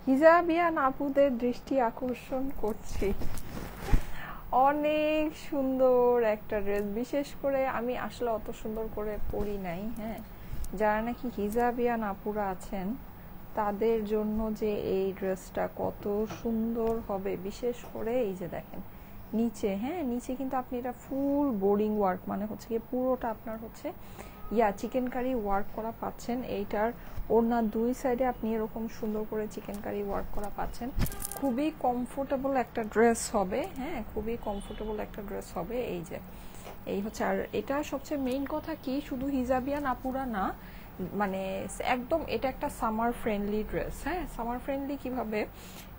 হিজাবিয়ান আপুদের দৃষ্টি আকর্ষণ করছি। অনেক সুন্দর একটা ড্রেস, বিশেষ করে আমি আসলে অত সুন্দর করে পরি নাই। হ্যাঁ, যারা নাকি হিজাবিয়ান আপুরা আছেন তাদের জন্য যে এই ড্রেসটা কত সুন্দর হবে, বিশেষ করে এই যে দেখেন নিচে, হ্যাঁ নিচে কিন্তু আপনি এটা ফুল বোর্ডিং ওয়ার্ক, মানে হচ্ছে কি পুরোটা আপনার হচ্ছে চিকেন কারি ওয়ার্ক করা পাচ্ছেন। এইটার ওড়নার দুই সাইডে আপনি এরকম সুন্দর করে চিকেন কারি ওয়ার্ক করা পাচ্ছেন। খুবই কমফোর্টেবল একটা ড্রেস হবে। হ্যাঁ, খুবই কমফোর্টেবল একটা ড্রেস হবে। এই যে এই হচ্ছে, আর এটা সবচেয়ে মেইন কথা কি, শুধু হিজাবিয়ান আপুরা না, মানে একদম এটা একটা সামার ফ্রেন্ডলি ড্রেস। হ্যাঁ, সামার ফ্রেন্ডলি কিভাবে,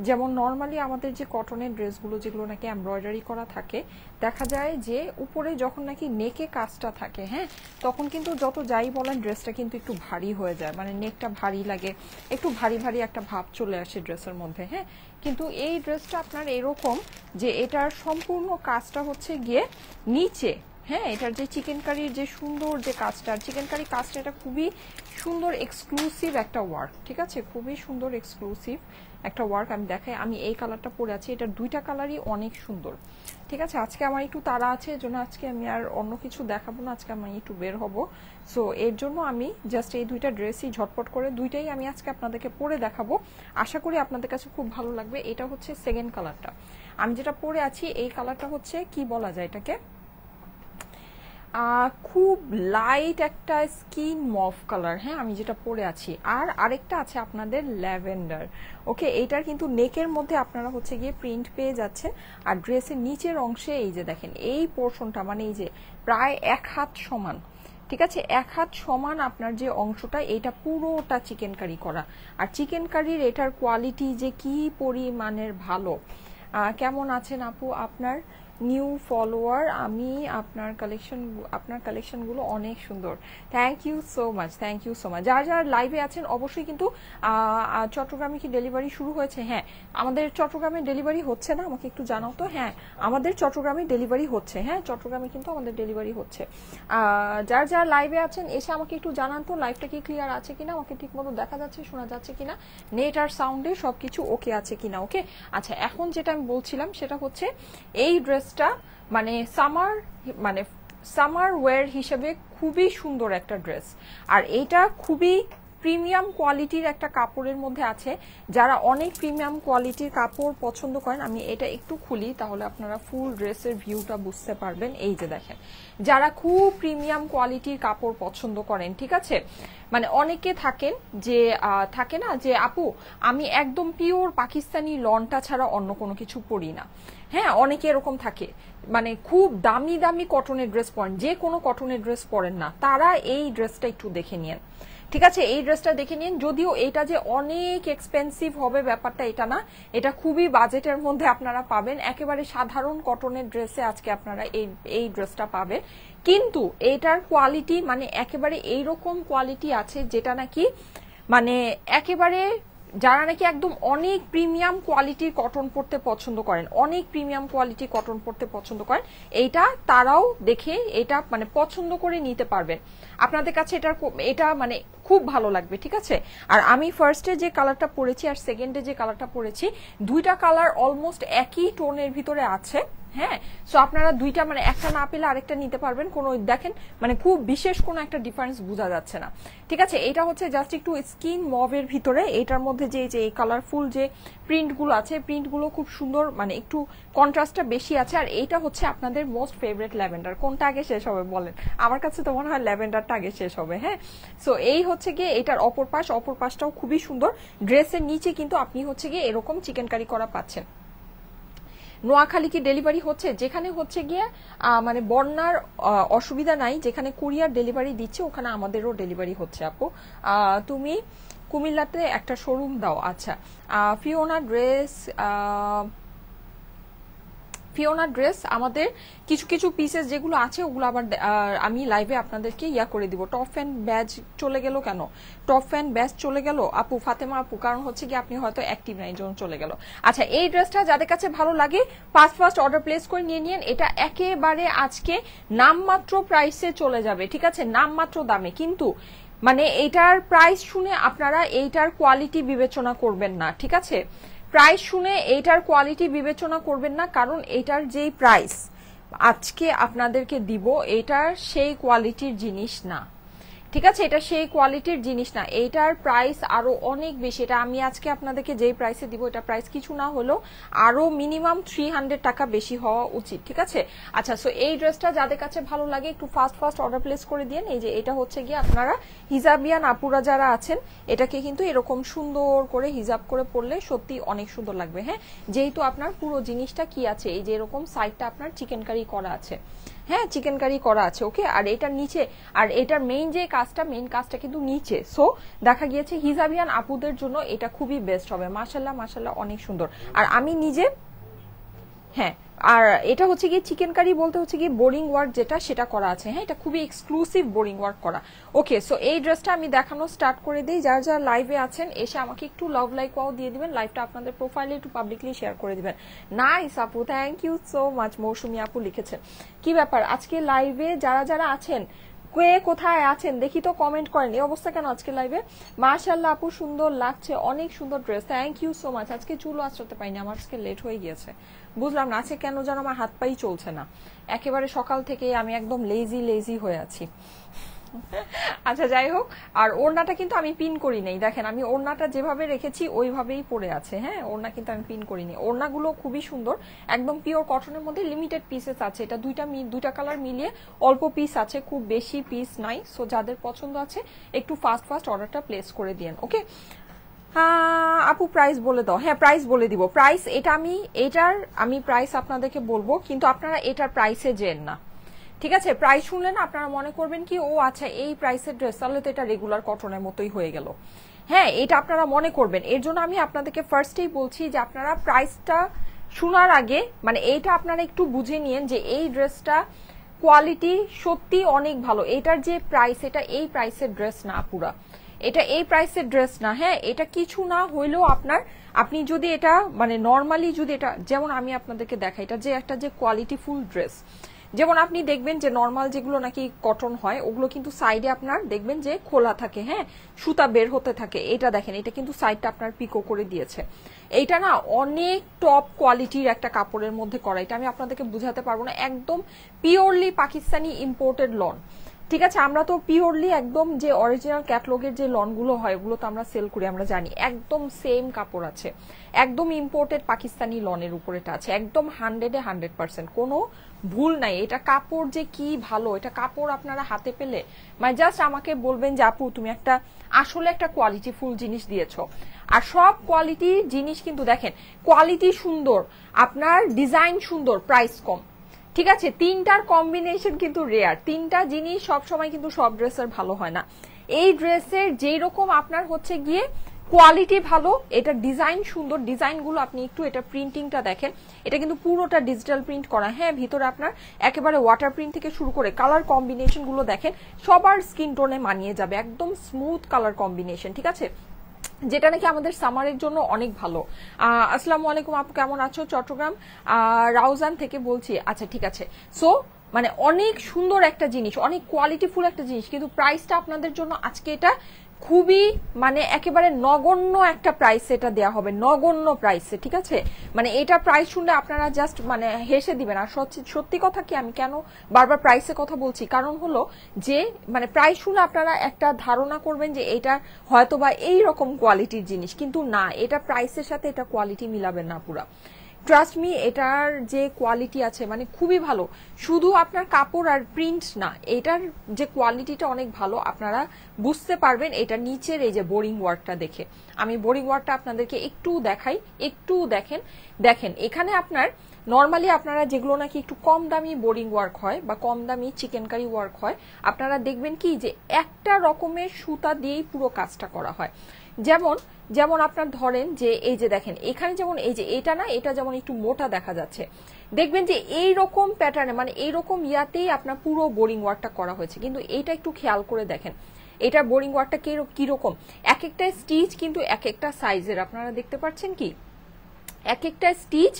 যেমন নর্মালি আমাদের যে কটনের ড্রেসগুলো যেগুলো নাকি এমব্রয়ডারি করা থাকে, দেখা যায় যে উপরে যখন নাকি নেকে কাজটা থাকে, হ্যাঁ তখন কিন্তু যত যাই বলেন ড্রেসটা কিন্তু একটু ভারী হয়ে যায়, মানে নেকটা ভারী লাগে, একটু ভারী ভারী একটা ভাব চলে আসে ড্রেসের মধ্যে। হ্যাঁ, কিন্তু এই ড্রেসটা আপনার এরকম যে এটার সম্পূর্ণ কাজটা হচ্ছে গিয়ে নিচে। হ্যাঁ, এটার যে চিকেন কারির যে সুন্দর যে কাজটা, চিকেন কারি কাজটা, এটা খুবই সুন্দর এক্সক্লুসিভ একটা ওয়ার্ক। ঠিক আছে, খুবই সুন্দর এক্সক্লুসিভ একটা ওয়ার্ক। আমি দেখাই, আমি এই কালারটা পরে আছি, এটার দুইটা কালারই অনেক সুন্দর। ঠিক আছে, আজকে আমার একটু তাড়া আছে, এর জন্য আজকে আমি আর অন্য কিছু দেখাবো না, আজকে আমি একটু বের হব। সো এর জন্য আমি জাস্ট এই দুইটা ড্রেসই ঝটপট করে দুইটাই আমি আজকে আপনাদেরকে পরে দেখাবো। আশা করি আপনাদের কাছে খুব ভালো লাগবে। এটা হচ্ছে সেকেন্ড কালারটা, আমি যেটা পরে আছি এই কালারটা হচ্ছে কি বলা যায় এটাকে, খুব লাইট একটা স্কিন মফ কালার। হ্যাঁ, আমি যেটা পরে আছি। আর আরেকটা আছে আপনাদের ল্যাভেন্ডার। ওকে, এইটার কিন্তু নেকের মধ্যে আপনারা হচ্ছে গিয়ে প্রিন্ট পেয়ে যাচ্ছেন, আর ড্রেসের নিচের অংশে এই যে দেখেন এই পোর্শনটা, মানে এই যে প্রায় 1 হাত সমান, ঠিক আছে 1 হাত সমান আপনার যে অংশটা, এইটা পুরোটা চিকেন কারি করা। আর চিকেন কারির এটার কোয়ালিটি যে কি পরিমাণের ভালো। কেমন আছেন আপু? আপনার নিউ ফলোয়ার আমি, আপনার কালেকশনগুলো অনেক সুন্দর। Thank you so much, thank you so much. যারা যারা লাইভে আছেন অবশ্যই কিন্তু চট্টগ্রামে কি ডেলিভারি শুরু হয়েছে? হ্যাঁ, আমাদের চট্টগ্রামে ডেলিভারি হচ্ছে না, আমাকে একটু জানাও তো। হ্যাঁ, আমাদের চট্টগ্রামে ডেলিভারি হচ্ছে। হ্যাঁ, চট্টগ্রামে কিন্তু আমাদের ডেলিভারি হচ্ছে। যারা যারা লাইভে আছেন এসে আমাকে একটু জানান তো লাইভটা কি ক্লিয়ার আছে কিনা, আমাকে ঠিক মতো দেখা যাচ্ছে, শোনা যাচ্ছে কিনা, নেট আর সাউন্ডে সবকিছু ওকে আছে কিনা। ওকে, আচ্ছা এখন যেটা আমি বলছিলাম সেটা হচ্ছে এই ড্রেসটা মানে সামার ওয়্যার হিসেবে খুবই সুন্দর একটা ড্রেস। আর এইটা খুবই প্রিমিয়াম কোয়ালিটির একটা কাপড়ের মধ্যে আছে। যারা অনেক প্রিমিয়াম কোয়ালিটির কাপড় পছন্দ করেন, আমি এটা একটু খুলি তাহলে আপনারা ফুল ড্রেসের ভিউটা বুঝতে পারবেন। এই যে দেখেন, যারা খুব প্রিমিয়াম কোয়ালিটির কাপড় পছন্দ করেন, ঠিক আছে, মানে অনেকে থাকেন যে থাকে না যে আপু আমি একদম পিওর পাকিস্তানি লনটা ছাড়া অন্য কোনো কিছু পরি না। হ্যাঁ, অনেকে এরকম থাকে, মানে খুব দামি দামি কটনের ড্রেস পরেন, যে কোনো কটনের ড্রেস পরেন না, তারা এই ড্রেসটা একটু দেখে নিন। ঠিক আছে, এই ড্রেসটা দেখে নিন। যদিও এটা যে অনেক এক্সপেন্সিভ হবে ব্যাপারটা এটা না, এটা খুবই বাজেটের মধ্যে আপনারা পাবেন। একেবারে সাধারণ কটনের ড্রেসে আজকে আপনারা এই ড্রেসটা পাবেন, কিন্তু এটার কোয়ালিটি মানে একেবারে এইরকম কোয়ালিটি আছে যেটা নাকি মানে একেবারে যারা নাকি একদম অনেক প্রিমিয়াম কোয়ালিটির কটন পরতে পছন্দ করেন, অনেক প্রিমিয়াম কোয়ালিটির কটন পরতে পছন্দ করেন, এইটা তারাও দেখে এটা মানে পছন্দ করে নিতে পারবেন। আপনাদের কাছে এটা মানে খুব ভালো লাগবে। ঠিক আছে, আর আমি ফার্স্টে যে কালারটা পরেছি আর সেকেন্ডে যে কালারটা পরেছি, দুইটা কালার অলমোস্ট একই টোনের ভিতরে আছে। হ্যাঁ, সো আপনারা দুইটা মানে একটা না পেলে আরেকটা নিতে পারবেন, কোনো দেখেন মানে খুব বিশেষ কোনো একটা ডিফারেন্স বোঝা যাচ্ছে না। ঠিক আছে, এটা হচ্ছে জাস্ট একটু স্কিন মভের ভিতরে, এটার মধ্যে যে এই কালারফুল যে প্রিন্টগুলো আছে, প্রিন্টগুলো খুব সুন্দর, মানে একটু কন্ট্রাস্টটা বেশি আছে। আর এইটা হচ্ছে আপনাদের মোস্ট ফেভারিট ল্যাভেন্ডার। কোনটা আগে শেষ হবে বলেন? আমার কাছে তো মনে হয় ল্যাভেন্ডারটা আগে শেষ হবে। হ্যাঁ, সো এই হচ্ছে গিয়ে এটার অপর পাশটাও খুবই সুন্দর। ড্রেসের নিচে কিন্তু আপনি হচ্ছে গিয়ে এরকম চিকেন কারি করা পাচ্ছেন। নোয়াখালী কি ডেলিভারি হচ্ছে? যেখানে হচ্ছে গিয়ে মানে বন্যার অসুবিধা নাই, যেখানে কুরিয়ার ডেলিভারি দিচ্ছে ওখানে আমাদেরও ডেলিভারি হচ্ছে। আপু তুমি কুমিল্লাতে একটা শোরুম দাও। আচ্ছা, ফিওনা ড্রেস আমাদের কিছু কিছু পিসেস যেগুলো আছে ওগুলো আবার আমি লাইভে আপনাদেরকে করে দিব। টপ ফ্যান ব্যাজ চলে গেল কেন? টপ ফ্যান ব্যাজ চলে গেল আপু, ফাতেমা আপু, কারণ হচ্ছে কি আপনি হয়তো অ্যাক্টিভ নাই, জন্য চলে গেল। আচ্ছা, এই ড্রেসটা যাদের কাছে ভালো লাগে ফার্স্ট অর্ডার প্লেস করে নিয়ে নিন। এটা একেবারে আজকে নামমাত্র প্রাইসে চলে যাবে। ঠিক আছে, নামমাত্র দামে, কিন্তু মানে এটার প্রাইস শুনে আপনারা এইটার কোয়ালিটি বিবেচনা করবেন না, ঠিক আছে? প্রাইস শুনে এইটার কোয়ালিটি বিবেচনা করবেন না, কারণ এটার যেই প্রাইস আজকে আপনাদেরকে দিব এটার সেই কোয়ালিটির জিনিস না, ঠিক আছে? এটা সেই কোয়ালিটির জিনিস না, এইটার প্রাইস আরো অনেক বেশি। এটা আমি আজকে আপনাদেরকে যেই প্রাইসে দিব এটা প্রাইস কিছু না হলেও আরো মিনিমাম 300 টাকা বেশি হওয়া উচিত, ঠিক আছে? আচ্ছা, সো এই ড্রেসটা যাদের কাছে ভালো লাগে একটু ফাস্ট অর্ডার প্লেস করে দিন। এই যে এটা হচ্ছে গিয়ে আপনারা হিজাবিয়ান আপুরা যারা আছেন এটাকে কিন্তু এরকম সুন্দর করে হিজাব করে পরলে সত্যি অনেক সুন্দর লাগবে। হ্যাঁ, যেহেতু আপনার পুরো জিনিসটা কি আছে, এই যে এরকম সাইডটা আপনার চিকেন কারি করা আছে, হ্যাঁ চিকেন কারি করা আছে, ওকে? আর এটার নিচে, আর এটার মেইন কাজটা কিন্তু নিচে। সো দেখা গিয়েছে হিজাবিয়ান আপুদের জন্য এটা খুবই বেস্ট হবে। মাশাল্লাহ মাশাল্লাহ, অনেক সুন্দর। আর আমি নিজে, হ্যাঁ, আর এটা হচ্ছে কি চিকেন কারি বলতে হচ্ছে কি বোরিং ওয়ার্ক যেটা সেটা করা আছে। হ্যাঁ, এটা খুবই এক্সক্লুসিভ বোরিং ওয়ার্ক করা। ওকে, সো এই ড্রেসটা আমি দেখানো স্টার্ট করে দিই। যারা যারা লাইভে আছেন এসে আমাকে একটু লাভ লাইক ওয়াও দিয়ে দিবেন, লাইভটা আপনাদের প্রোফাইলে একটু পাবলিকলি শেয়ার করে দিবেন। নাইস আপু, থ্যাংক ইউ সো মাচ। মৌসুমী আপু লিখেছেন, কি ব্যাপার আজকে লাইভে যারা যারা আছেন কে কোথায় আছেন দেখি তো, কমেন্ট করেন। এই অবস্থা কেন আজকে লাইভে? মাশাআল্লাহ আপু, সুন্দর লাগছে, অনেক সুন্দর dress, thank you so much. আজকে চুলও আঁচড়াতে পাইনি, আমার আজকে লেট হয়ে গিয়েছে, বুঝলাম না আছে কেন যেন আমার হাত পাই চলছে না, একেবারে সকাল থেকে আমি একদম লেজি হয়ে আছি। আচ্ছা যাই হোক, আর ওড়নাটা কিন্তু আমি পিন করি নাই, দেখেন আমি ওড়নাটা যেভাবে রেখেছি ওইভাবেই পড়ে আছে। হ্যাঁ, ওড়না কিন্তু আমি পিন করিনি। ওড়নাগুলো খুবই সুন্দর, একদম পিওর কটনের মধ্যে লিমিটেড পিসেস আছে। এটা দুইটা কালার মিলিয়ে অল্প পিস আছে, খুব বেশি পিস নাই। সো যাদের পছন্দ আছে একটু ফাস্ট অর্ডারটা প্লেস করে দিন, ওকে? আপু প্রাইস বলে দাও। হ্যাঁ, প্রাইস বলে দিব। প্রাইস এটার আমি প্রাইস আপনাদেরকে বলবো, কিন্তু আপনারা এটার প্রাইসে যেন না, ঠিক আছে? প্রাইস শুনলে না আপনারা মনে করবেন কি ও আচ্ছা এই প্রাইসের ড্রেস, তাহলে তো এটা রেগুলার কটনের মতোই হয়ে গেল। হ্যাঁ, এটা আপনারা মনে করবেন। এর জন্য আমি আপনাদেরকে ফার্স্টেই বলছি যে আপনারা প্রাইসটা শোনার আগে মানে এইটা আপনারা একটু বুঝে নিন যে এই ড্রেসটা কোয়ালিটি সত্যি অনেক ভালো। এটার যে প্রাইস, এটা এই প্রাইসের ড্রেস না পুরা, এটা এই প্রাইসের ড্রেস না। হ্যাঁ, এটা কিছু না হইলেও আপনি যদি এটা মানে নর্মালি যদি এটা, যেমন আমি আপনাদেরকে দেখাই, এটা যে একটা যে কোয়ালিটি ফুল ড্রেস, যেমন আপনি দেখবেন যে নর্মাল যেগুলো নাকি কটন হয় ওগুলো কিন্তু সাইডে আপনার দেখবেন যে খোলা থাকে, হ্যাঁ সুতা বের হতে থাকে। এটা দেখেন, এটা কিন্তু সাইডটা আপনার পিকো করে দিয়েছে। এইটা না অনেক টপ কোয়ালিটির একটা কাপড়ের মধ্যে করা, এটা আমি আপনাদেরকে বুঝাতে পারবো না। একদম পিওরলি পাকিস্তানি ইম্পোর্টেড লন, ঠিক আছে? আমরা তো পিওরলি একদম যে অরিজিনাল ক্যাটলগের যে লনগুলো হয় ওগুলো তো আমরা সেল করি, আমরা জানি একদম সেম কাপড় আছে, একদম ইম্পোর্টেড পাকিস্তানি লনের উপরে এটা আছে, একদম 100% কোনো ভুল নাই। এটা কাপড় যে কি ভালো, এটা কাপড় আপনারা হাতে পেলে মানে জাস্ট আমাকে বলবেন যে আপু তুমি আসলে একটা কোয়ালিটি ফুল জিনিস দিয়েছো। আর সব কোয়ালিটি জিনিস কিন্তু দেখেন কোয়ালিটি সুন্দর, আপনার ডিজাইন সুন্দর, প্রাইস কম, ঠিক আছে? তিনটার কম্বিনেশন কিন্তু রেয়ার, তিনটা জিনিস সব সময় কিন্তু সব ড্রেসের ভালো হয় না। এই ড্রেসের যেই রকম আপনার হচ্ছে গিয়ে কোয়ালিটি ভালো, এটা ডিজাইন সুন্দর, ডিজাইনগুলো আপনি একটু এটা প্রিন্টিংটা দেখেন, এটা কিন্তু পুরোটা ডিজিটাল প্রিন্ট করা। হ্যাঁ, ভিতরে আপনার একেবারে ওয়াটার প্রিন্ট থেকে শুরু করে কালার কম্বিনেশন গুলো দেখেন সবার স্কিন টোনে মানিয়ে যাবে, একদম স্মুথ কালার কম্বিনেশন, ঠিক আছে? যেটা নাকি আমাদের সামারের জন্য অনেক ভালো। আসসালামু আলাইকুম আপু, কেমন আছো? চট্টগ্রাম রাউজান থেকে বলছি। আচ্ছা ঠিক আছে। সো মানে অনেক সুন্দর একটা জিনিস, অনেক কোয়ালিটিফুল একটা জিনিস, কিন্তু প্রাইসটা আপনাদের জন্য আজকে এটা খুবই মানে একেবারে নগণ্য একটা প্রাইস এটা দেয়া হবে, নগণ্য প্রাইসে, ঠিক আছে? মানে এটা প্রাইস শুনলে আপনারা জাস্ট মানে হেসে দিবেন। আর সত্যি কথা কি, আমি কেন বারবার প্রাইসের কথা বলছি, কারণ হলো যে মানে প্রাইস শুনলে আপনারা একটা ধারণা করবেন যে এটা হয়তোবা এইরকম কোয়ালিটির জিনিস, কিন্তু না, এটা প্রাইসের সাথে এটা কোয়ালিটি মিলাবেন না পুরা। ট্রাস্ট মি, এটার যে কোয়ালিটি আছে মানে খুবই ভালো, শুধু আপনার কাপড় আর প্রিন্ট না, এটার যে কোয়ালিটিটা অনেক ভালো। আপনারা বুঝতে পারবেন এটা নিচের এই যে বোরিং ওয়ার্কটা দেখে। আমি বোরিং ওয়ার্কটা আপনাদেরকে একটু দেখাই, একটু দেখেন এখানে আপনার নর্মালি আপনারা যেগুলো নাকি একটু কম দামি বোরিং ওয়ার্ক হয় বা কম দামি চিকেনকারি ওয়ার্ক হয়, আপনারা দেখবেন কি যে একটা রকমের সুতা দিয়েই পুরো কাজটা করা হয়। যেমন আপনার ধরেন যে এই যে দেখেন এখানে যেমন এই যে এটা না, এটা যেমন একটু মোটা দেখা যাচ্ছে, দেখবেন যে এই রকম প্যাটার্নে মানে এইরকম ইয়াতেই আপনার পুরো বোরিং ওয়ার্কটা করা হয়েছে। কিন্তু এটা একটু খেয়াল করে দেখেন, এটা বোরিং ওয়ার্কটা কিরকম, এক একটা স্টিচ কিন্তু এক একটা সাইজের, আপনারা দেখতে পাচ্ছেন কি এক একটা স্টিচ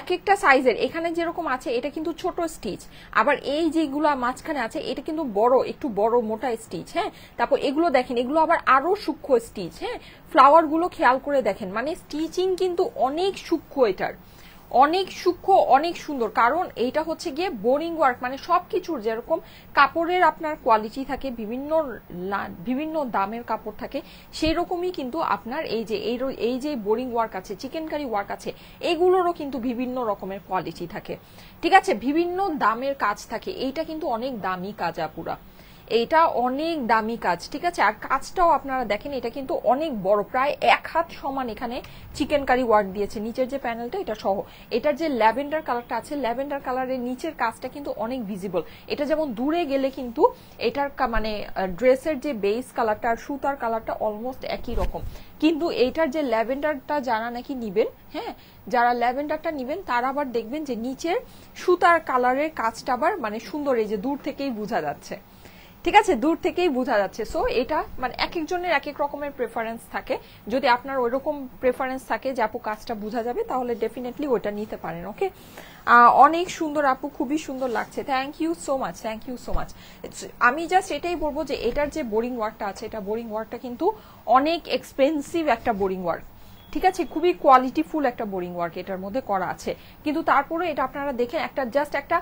এক একটা সাইজের, এখানে যেরকম আছে এটা কিন্তু ছোট স্টিচ, আবার এই যেগুলো মাঝখানে আছে এটা কিন্তু বড়, একটু বড় মোটা স্টিচ। হ্যাঁ, তারপর এগুলো দেখেন, এগুলো আবার আরো সূক্ষ্ম স্টিচ। হ্যাঁ, ফ্লাওয়ার গুলো খেয়াল করে দেখেন, মানে স্টিচিং কিন্তু অনেক সূক্ষ্ম, এটার অনেক সূক্ষ্ম, অনেক সুন্দর। কারণ এইটা হচ্ছে গিয়ে বোরিং ওয়ার্ক, মানে সবকিছুর যেরকম কাপড়ের আপনার কোয়ালিটি থাকে, বিভিন্ন দামের কাপড় থাকে, সেই রকমই কিন্তু আপনার এই যে বোরিং ওয়ার্ক আছে, চিকেনকারি ওয়ার্ক আছে, এগুলোরও কিন্তু বিভিন্ন রকমের কোয়ালিটি থাকে। ঠিক আছে, বিভিন্ন দামের কাজ থাকে। এইটা কিন্তু অনেক দামি কাজ আপুরা, এইটা অনেক দামি কাজ। ঠিক আছে, আর কাজটাও আপনারা দেখেন, এটা কিন্তু অনেক বড়, প্রায় 1 হাত সমান এখানে চিকেন কারি ওয়ার্ক দিয়েছে নিচের যে প্যানেলটা এটা সহ। এটার যে ল্যাভেন্ডার কালারটা আছে, ল্যাভেন্ডার কালারের নিচের কাজটা কিন্তু অনেক ভিজিবল। এটা যেমন দূরে গেলে কিন্তু এটার মানে ড্রেসের যে বেস কালারটা আর সুতার কালারটা অলমোস্ট একই রকম, কিন্তু এইটার যে ল্যাভেন্ডারটা যারা নাকি নিবেন, হ্যাঁ, যারা ল্যাভেন্ডারটা নিবেন তারা আবার দেখবেন যে নিচের সুতার কালারের কাজটা আবার মানে সুন্দর, এই যে দূর থেকেই বোঝা যাচ্ছে। ঠিক আছে, দূর থেকেই বোঝা যাচ্ছে। সো এটা মানে এক একজনের এক এক রকমের প্রেফারেন্স থাকে। যদি আপনার ওইরকম প্রেফারেন্স থাকে যে আপু কাজটা বোঝা যাবে, তাহলে ডেফিনেটলি ওটা নিতে পারেন। ওকে, অনেক সুন্দর আপু, খুবই সুন্দর লাগছে। Thank you so much, thank you so much. আমি জাস্ট এটাই বলবো যে এটার যে বোরিং ওয়ার্কটা আছে, এটা বোরিং ওয়ার্কটা কিন্তু অনেক এক্সপেন্সিভ একটা বোরিং ওয়ার্ক। ঠিক আছে, খুবই কোয়ালিটিফুল একটা বোরিং ওয়ার্ক এটার মধ্যে করা আছে, কিন্তু তারপরে এটা আপনারা দেখেন একটা জাস্ট একটা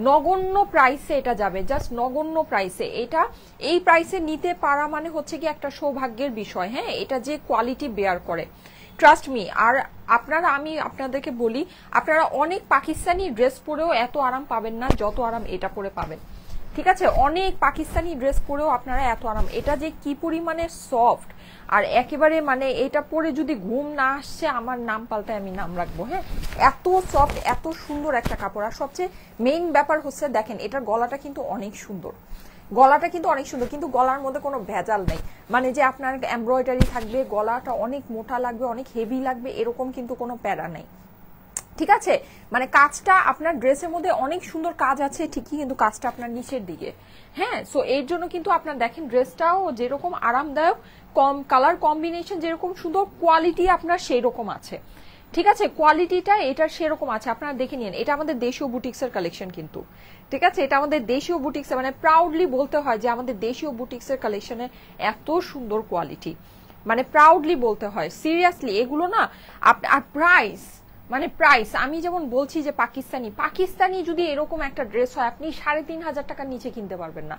নগণ্য প্রাইসে এটা যাবে, জাস্ট নগণ্য প্রাইসে। এটা এই প্রাইসে নিতে পারা মানে হচ্ছে কি একটা সৌভাগ্যের বিষয়। হ্যাঁ, এটা যে কোয়ালিটি বেয়ার করে, ট্রাস্ট মি। আর আপনারা, আমি আপনাদেরকে বলি, আপনারা অনেক পাকিস্তানি ড্রেস পরেও এত আরাম পাবেন না যত আরাম এটা পরে পাবেন। ঠিক আছে, অনেক পাকিস্তানি ড্রেস পরেও আপনারা এত আরাম, এটা যে কি পরিমাণে সফট, আর একেবারে মানে এটা পরে যদি ঘুম না আসছে আমার নাম পাল্টায় আমি নাম রাখবো। হ্যাঁ, এত সফট, এত সুন্দর একটা কাপড়। আর সবচেয়ে মেইন ব্যাপার হচ্ছে দেখেন এটার গলাটা কিন্তু অনেক সুন্দর, গলাটা কিন্তু অনেক সুন্দর, কিন্তু গলার মধ্যে কোনো ভেজাল নেই, মানে যে আপনার এমব্রয়ডারি থাকবে, গলাটা অনেক মোটা লাগবে, অনেক হেভি লাগবে, এরকম কিন্তু কোনো প্যারা নেই। ঠিক আছে, মানে কাজটা আপনার ড্রেসের মধ্যে অনেক সুন্দর কাজ আছে ঠিকই, কিন্তু কাজটা আপনার নিচের দিকে। হ্যাঁ, সো এর জন্য কিন্তু আপনার দেখেন ড্রেসটাও যেরকম আরামদায়ক, কম কালার কম্বিনেশন যেরকম সুন্দর, কোয়ালিটি আপনার সেই রকম আছে। ঠিক আছে, কোয়ালিটিটা এটার সেরকম আছে, আপনারা দেখে নিন। এটা আমাদের দেশীয় বুটিক্সের কালেকশন কিন্তু। ঠিক আছে, এটা আমাদের দেশীয় বুটিক্সের, মানে প্রাউডলি বলতে হয় যে আমাদের দেশীয় বুটিক্সের কালেকশনে এত সুন্দর কোয়ালিটি, মানে প্রাউডলি বলতে হয় সিরিয়াসলি। এগুলো না আর প্রাইস, মানে প্রাইস আমি যেমন বলছি যে পাকিস্তানি যদি এরকম একটা ড্রেস হয় আপনি 3,500 টাকার নিচে কিনতে পারবেন না,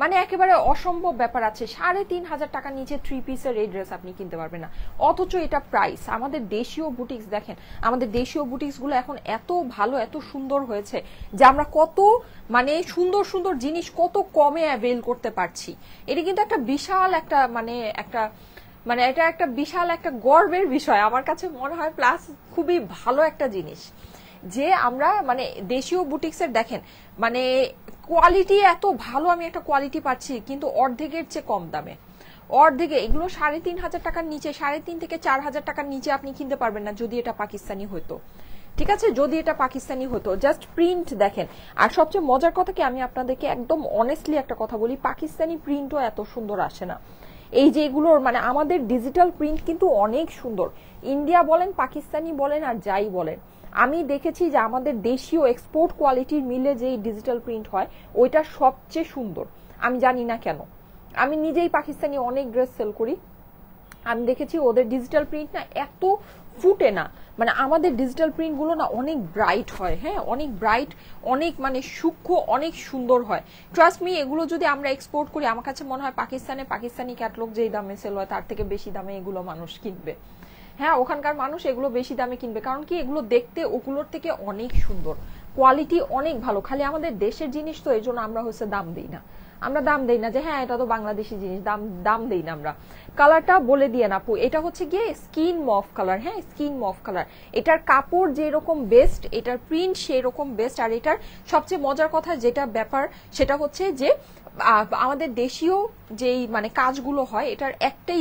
মানে একেবারে অসম্ভব ব্যাপার আছে। 3,500 টাকার নিচে 3 পিসের এই ড্রেস আপনি কিনতে পারবেন না, অথচ এটা প্রাইস। আমাদের দেশীয় বুটিক্স দেখেন, আমাদের দেশীয় বুটিক্স গুলো এখন এত ভালো, এত সুন্দর হয়েছে যে আমরা কত মানে সুন্দর সুন্দর জিনিস কত কমে অ্যাভেল করতে পারছি। এটা কিন্তু একটা বিশাল একটা মানে এটা একটা বিশাল একটা গর্বের বিষয় আমার কাছে মনে হয়, প্লাস খুবই ভালো একটা জিনিস যে আমরা মানে দেশীয় বুটিক্সের দেখেন মানে কোয়ালিটি এত ভালো, আমি একটা কোয়ালিটি পাচ্ছি কিন্তু অর্ধেকের চেয়ে কম দামে, অর্ধেকে। এগুলো 3,500 টাকার নিচে, 3,500 থেকে 4,000 টাকার নিচে আপনি কিনতে পারবেন না যদি এটা পাকিস্তানি হতো। ঠিক আছে, যদি এটা পাকিস্তানি হতো। জাস্ট প্রিন্ট দেখেন। আর সবচেয়ে মজার কথা কি, আমি আপনাদেরকে একদম অনেস্টলি একটা কথা বলি, পাকিস্তানি প্রিন্টও এত সুন্দর আসে না। এই যে এগুলোর মানে আমাদের ডিজিটাল প্রিন্ট কিন্তু অনেক সুন্দর, ইন্ডিয়া বলেন, পাকিস্তানি বলেন, আর যাই বলেন। আমি দেখেছি যে আমাদের দেশীয় এক্সপোর্ট কোয়ালিটির মিলে যে ডিজিটাল প্রিন্ট হয় ওইটা সবচেয়ে সুন্দর। আমি জানি না কেন, আমি নিজেই পাকিস্তানি অনেক ড্রেস সেল করি, আমি দেখেছি ওদের ডিজিটাল প্রিন্ট না এত ফুটে না, মানে আমাদের ডিজিটাল প্রিন্ট গুলো না অনেক ব্রাইট হয়। হ্যাঁ, অনেক ব্রাইট, অনেক মানে সূক্ষ্ম, অনেক সুন্দর হয়। ট্রাস্ট মি, এগুলো যদি আমরা এক্সপোর্ট করি আমার কাছে মনে হয় পাকিস্তানি ক্যাটলগ যেই দামে সেল হয় তার থেকে বেশি দামে এগুলো মানুষ কিনবে। হ্যাঁ, ওখানকার মানুষ এগুলো বেশি দামে কিনবে, কারণ কি এগুলো দেখতে ওগুলোর থেকে অনেক সুন্দর, কোয়ালিটি অনেক ভালো। খালি আমাদের দেশের জিনিস তো, এই জন্য আমরা হচ্ছে দাম দিই না, আমরা দাম দেই না যে হ্যাঁ এটা তো বাংলাদেশি জিনিস, দাম দেই না আমরা। কালারটা বলে দিয়ে না আপু, এটা হচ্ছে গিয়ে স্কিন মফ কালার। হ্যাঁ, স্কিন মফ কালার। এটার কাপড় যেরকম বেস্ট, এটার প্রিন্ট সেই রকম বেস্ট। আর এটার সবচেয়ে মজার কথা যেটা ব্যাপার সেটা হচ্ছে যে আমাদের দেশীয় যেই মানে কাজগুলো হয় এটার একটাই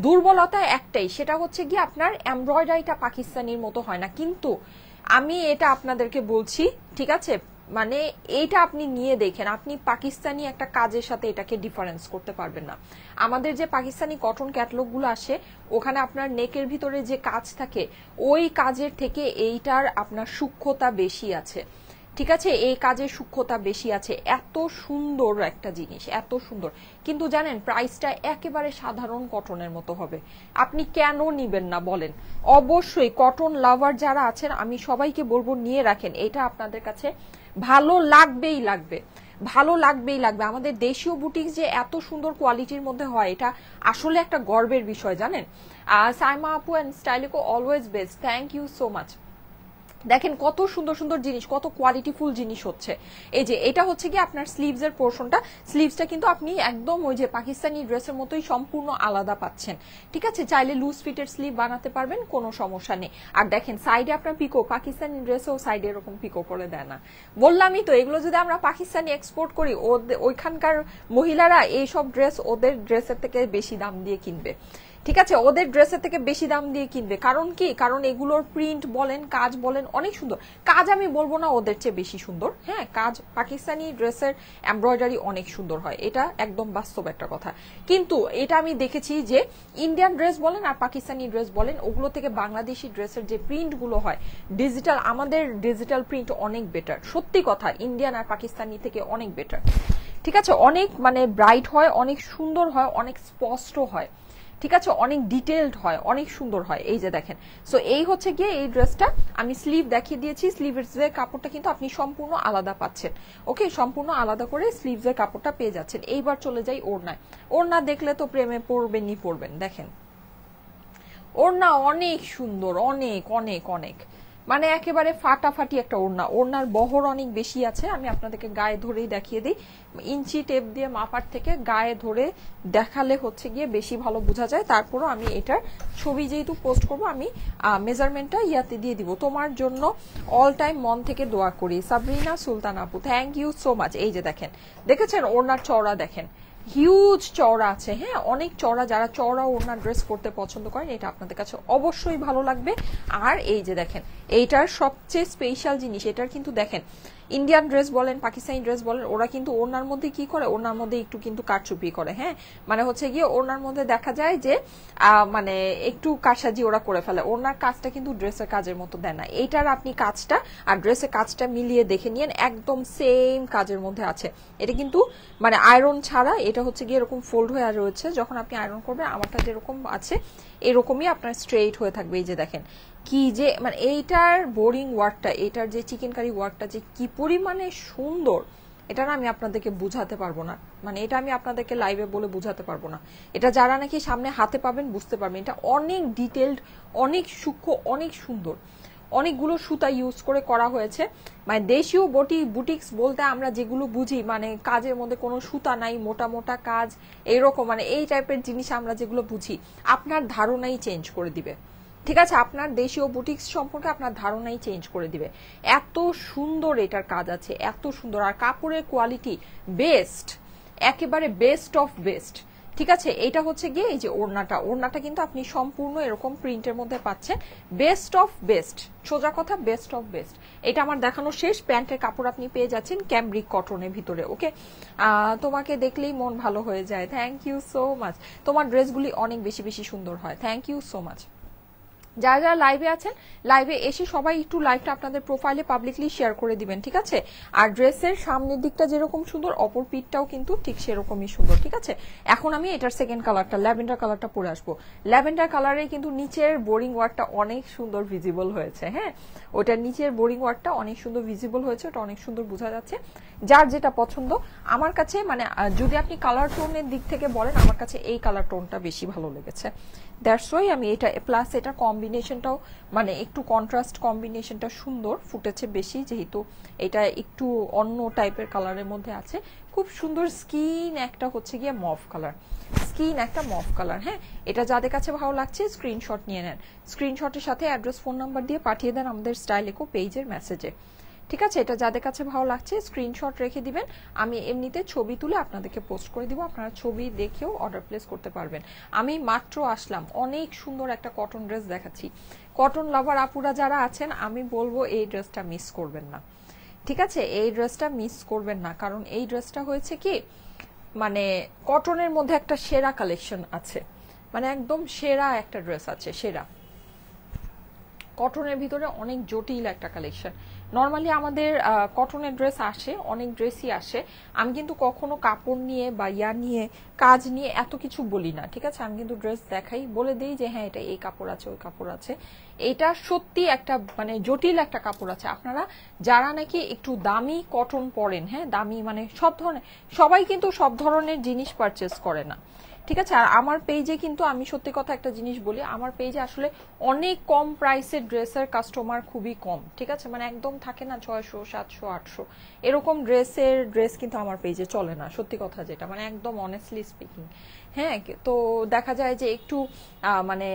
দুর্বলতা একটাই, সেটা হচ্ছে গিয়ে আপনার এমব্রয়ডারিটা পাকিস্তানির মতো হয় না। কিন্তু আমি এটা আপনাদেরকে বলছি, ঠিক আছে, মানে এইটা আপনি নিয়ে দেখেন, আপনি পাকিস্তানি একটা কাজের সাথে এটাকে ডিফারেন্স করতে পারবেন না। আমাদের যে পাকিস্তানি কটন ক্যাটালগ গুলো আসে ওখানে আপনার নেকের ভিতরে যে কাজ থাকে ওই কাজের থেকে এইটার আপনার সূক্ষ্মতা বেশি আছে, ঠিক আছে, এই কাজের সূক্ষ্মতা বেশি আছে। এত সুন্দর একটা জিনিস, এত সুন্দর, কিন্তু জানেন প্রাইসটা একেবারে সাধারণ কটনের মতো হবে। আপনি কেন নিবেন না বলেন? অবশ্যই কটন লাভার যারা আছেন আমি সবাইকে বলবো নিয়ে রাখেন, এটা আপনাদের কাছে ভালো লাগবেই লাগবে, ভালো লাগবেই লাগবে। আমাদের দেশীয় বুটিক যে এত সুন্দর কোয়ালিটির মধ্যে হয় এটা আসলে একটা গর্বের বিষয়, জানেন। সাইমা আপু এন্ড স্টাইলিকো always best, thank you so much. দেখেন কত সুন্দর সুন্দর জিনিস, কত কোয়ালিটিফুল জিনিস হচ্ছে। এই যে এটা হচ্ছে কি আপনার স্লিভস এর পোর্শনটা, স্লিভসটা কিন্তু আপনি একদম ওই যে পাকিস্তানি ড্রেসের মতোই সম্পূর্ণ আলাদা পাচ্ছেন, ঠিক আছে। চাইলে লুজ ফিটের স্লিভ বানাতে পারবেন, কোনো সমস্যা নেই। আর দেখেন সাইডে আপনার পিকো, পাকিস্তানি ড্রেসেও সাইডে এরকম পিকো করে দেয় না। বললামই তো এগুলো যদি আমরা পাকিস্তানি এক্সপোর্ট করি ওইখানকার মহিলারা এইসব ড্রেস ওদের ড্রেসের থেকে বেশি দাম দিয়ে কিনবে, ঠিক আছে, ওদের ড্রেসের থেকে বেশি দাম দিয়ে কিনবে। কারণ কি? কারণ এগুলোর প্রিন্ট বলেন, কাজ বলেন অনেক সুন্দর। কাজ আমি বলবো না ওদের চেয়ে বেশি সুন্দর, হ্যাঁ, কাজ পাকিস্তানি ড্রেসের এমব্রয়ডারি অনেক সুন্দর হয়, এটা একদম বাস্তব একটা কথা। কিন্তু এটা আমি দেখেছি যে ইন্ডিয়ান ড্রেস বলেন আর পাকিস্তানি ড্রেস বলেন ওগুলো থেকে বাংলাদেশি ড্রেসের যে প্রিন্ট গুলো হয় ডিজিটাল, আমাদের ডিজিটাল প্রিন্ট অনেক বেটার, সত্যি কথা, ইন্ডিয়ান আর পাকিস্তানি থেকে অনেক বেটার, ঠিক আছে, অনেক মানে ব্রাইট হয়, অনেক সুন্দর হয়, অনেক স্পষ্ট হয়, ঠিক আছে, অনেক ডিটেইলড হয়, অনেক সুন্দর হয়। এই যে দেখেন, সো এই হচ্ছে গিয়ে এই ড্রেসটা আমি স্লিভ দেখিয়ে দিয়েছি, স্লিভের কাপড়টা কিন্তু আপনি সম্পূর্ণ আলাদা পাচ্ছেন, ওকে, সম্পূর্ণ আলাদা করে স্লিভের কাপড়টা পেয়ে যাচ্ছেন। এইবার চলে যাই ওড়নায়। ওড়না দেখলে তো প্রেমে পড়বেনই পড়বেন। দেখেন ওড়না অনেক সুন্দর, অনেক অনেক অনেক, মানে একেবারে ফাটাফাটি একটা ওড়না। ওড়নার বহর অনেক বেশি আছে, আমি আপনাদেরকে গায়ে ধরেই দেখিয়ে দিই, ইঞ্চি টেপ দিয়ে মাপার থেকে গায়ে ধরে দেখালে হচ্ছে গিয়ে বেশি ভালো বোঝা যায়। তারপরও আমি এটার ছবি যেহেতু পোস্ট করব আমি মেজারমেন্টটা ইয়াতে দিয়ে দিব। তোমার জন্য অল টাইম মন থেকে দোয়া করি, সাবরিনা সুলতান আপু, থ্যাংক ইউ সো মাচ। এই যে দেখেন, দেখেছেন ওড়নার চওড়া, দেখেন হিউজ চওড়া আছে, হ্যাঁ, অনেক চওড়া। যারা চওড়া ওড়না ড্রেস করতে পছন্দ করেন এটা আপনাদের কাছে অবশ্যই ভালো লাগবে। আর এই যে দেখেন এইটার সবচেয়ে স্পেশাল জিনিস, এটার কিন্তু দেখেন ইন্ডিয়ান ড্রেস বলেন পাকিস্তানি ড্রেস বলেন ওরা কিন্তু ওড়নার মধ্যে কি করে, ওড়নার মধ্যে একটু কিন্তু কারচুপি করে, হ্যাঁ, মানে হচ্ছে গিয়ে ওড়নার মধ্যে দেখা যায় যে মানে একটু কারসাজি ওরা করে ফেলে, ওড়নার কাজটা কিন্তু ড্রেসের কাজের মতো দেয় না। এইটার আপনি কাজটা আর ড্রেসের কাজটা মিলিয়ে দেখে নিয়েন, একদম সেম কাজের মধ্যে আছে। এটা কিন্তু মানে আয়রন ছাড়া, এটা হচ্ছে গিয়ে এরকম ফোল্ড হয়ে রয়েছে, যখন আপনি আয়রন করবেন আমারটা যেরকম আছে এরকমই আপনার স্ট্রেইট হয়ে থাকবে। এই যে দেখেন কি যে মানে এইটার বোরিং ওয়ার্কটা, এইটার যে চিকেন কারি ওয়ার্কটা যে কি পরিমাণে সুন্দর, এটা না আমি আপনাদেরকে বুঝাতে পারবো না, মানে এটা আমি আপনাদেরকে লাইভে বলে বুঝাতে পারবো না। এটা যারা নাকি সামনে হাতে পাবেন বুঝতে পারবেন, এটা অনেক ডিটেলড, অনেক সূক্ষ্ম, অনেক সুন্দর, অনেকগুলো সুতা ইউজ করে করা হয়েছে। মানে দেশীয় বুটিক্স বলতে আমরা যেগুলো বুঝি মানে কাজের মধ্যে কোনো সুতা নাই, মোটা মোটা কাজ, এইরকম মানে এই টাইপের জিনিস আমরা যেগুলো বুঝি আপনার ধারণাই চেঞ্জ করে দিবে, ঠিক আছে, আপনার দেশীয় বুটিক্স সম্পর্কে আপনার ধারণাই চেঞ্জ করে দিবে। এত সুন্দর এটার কাজ আছে, এত সুন্দর, আর কাপড়ের কোয়ালিটি বেস্ট, একেবারে বেস্ট অফ বেস্ট, ঠিক আছে। এটা হচ্ছে গিয়ে এই যে ওড়নাটা, ওড়নাটা কিন্তু আপনি সম্পূর্ণ এরকম প্রিন্টের মধ্যে পাচ্ছেন, বেস্ট অফ বেস্ট, সোজা কথা বেস্ট অফ বেস্ট। এটা আমার দেখানো শেষ। প্যান্টের কাপড় আপনি পেয়ে যাচ্ছেন ক্যামব্রিক কটনের ভিতরে, ওকে। তোমাকে দেখলেই মন ভালো হয়ে যায়, থ্যাংক ইউ সো মাচ। তোমার ড্রেসগুলি অনেক বেশি বেশি সুন্দর হয়, থ্যাংক ইউ সো মাচ। যারা যারা লাইভে আছেন লাইভে এসে সবাই একটু লাইভটা আপনাদের প্রোফাইলে পাবলিকলি শেয়ার করে দিবেন, ঠিক আছে। আর ড্রেসের সামনের দিকটা যেরকম সুন্দর অপর পিঠটাও কিন্তু ঠিক সেরকমই সুন্দর, ঠিক আছে। এখন আমি এটার সেকেন্ড কালারটা ল্যাভেন্ডার কালারটা পরে আসবো। ল্যাভেন্ডার কালারে কিন্তু নিচের বোরিং ওয়ার্কটা অনেক সুন্দর ভিজিবল হয়েছে, হ্যাঁ, ওটার নিচের বোরিং ওয়ার্কটা অনেক সুন্দর ভিজিবল হয়েছে, ওটা অনেক সুন্দর বোঝা যাচ্ছে। যার যেটা পছন্দ, আমার কাছে মানে যদি আপনি কালার টোনের দিক থেকে বলেন আমার কাছে এই কালার টোনটা বেশি ভালো লেগেছে, দ্যাটস ওয়াই আমি এটা, প্লাস এটা কম্বিনেশনটাও মানে একটু কন্ট্রাস্ট কম্বিনেশনটা সুন্দর ফুটেছে বেশি, যেহেতু এটা একটু অন্য টাইপের কালারের মধ্যে আছে, খুব সুন্দর স্কিন একটা হচ্ছে গিয়ে মভ কালার, স্কিন একটা মভ কালার, হ্যাঁ। এটা যাদের কাছে ভালো লাগছে স্ক্রিনশট নিয়ে নেন, স্ক্রিনশটের সাথে অ্যাড্রেস ফোন নাম্বার দিয়ে পাঠিয়ে দেন আমাদের স্টাইলিকো পেজের মেসেজে, ঠিক আছে। এটা যাদের কাছে ভালো লাগছে স্ক্রিনশট রেখে দিবেন, আমি এমনিতে ছবি তুলে আপনাদেরকে পোস্ট করে দিব, আপনারা ছবি দেখেও অর্ডার প্লেস করতে পারবেন। আমি মাত্র আসলাম, অনেক সুন্দর একটা কটন ড্রেস দেখাচ্ছি। কটন লাভার আপুরা যারা আছেন আমি বলবো এই ড্রেসটা মিস করবেন না, ঠিক আছে, এই ড্রেসটা মিস করবেন না, কারণ এই ড্রেসটা হয়েছে কি মানে কটনের মধ্যে একটা সেরা কালেকশন আছে, মানে একদম সেরা একটা ড্রেস আছে, সেরা কটনের ভিতরে অনেক জটিল একটা কালেকশন। নর্মালি আমাদের কটনের ড্রেস আসে, অনেক ড্রেসই আসে, আমি কিন্তু কখনো কাপড় নিয়ে বা ইয়া নিয়ে কাজ নিয়ে এত কিছু বলি না, ঠিক আছে, আমি কিন্তু ড্রেস দেখাই, বলে দিই যে হ্যাঁ এটা এই কাপড় আছে ওই কাপড় আছে। এটা সত্যি একটা মানে জটিল একটা কাপড় আছে। আপনারা যারা নাকি একটু দামি কটন পরেন, হ্যাঁ দামি মানে সব ধরনের, সবাই কিন্তু সব ধরনের জিনিস পারচেস করে না, ঠিক আছে। আর আমার পেজে কিন্তু আমি সত্যি কথা একটা জিনিস বলি, আমার পেজে আসলে অনেক কম প্রাইসের ড্রেসের কাস্টমার খুবই কম, ঠিক আছে, মানে একদম থাকে না 600 700 800 এরকম ড্রেস কিন্তু আমার পেজে চলে না, সত্যি কথা যেটা, মানে একদম অনেস্টলি স্পিকিং। হ্যাঁ, তো দেখা যায় যে একটু মানে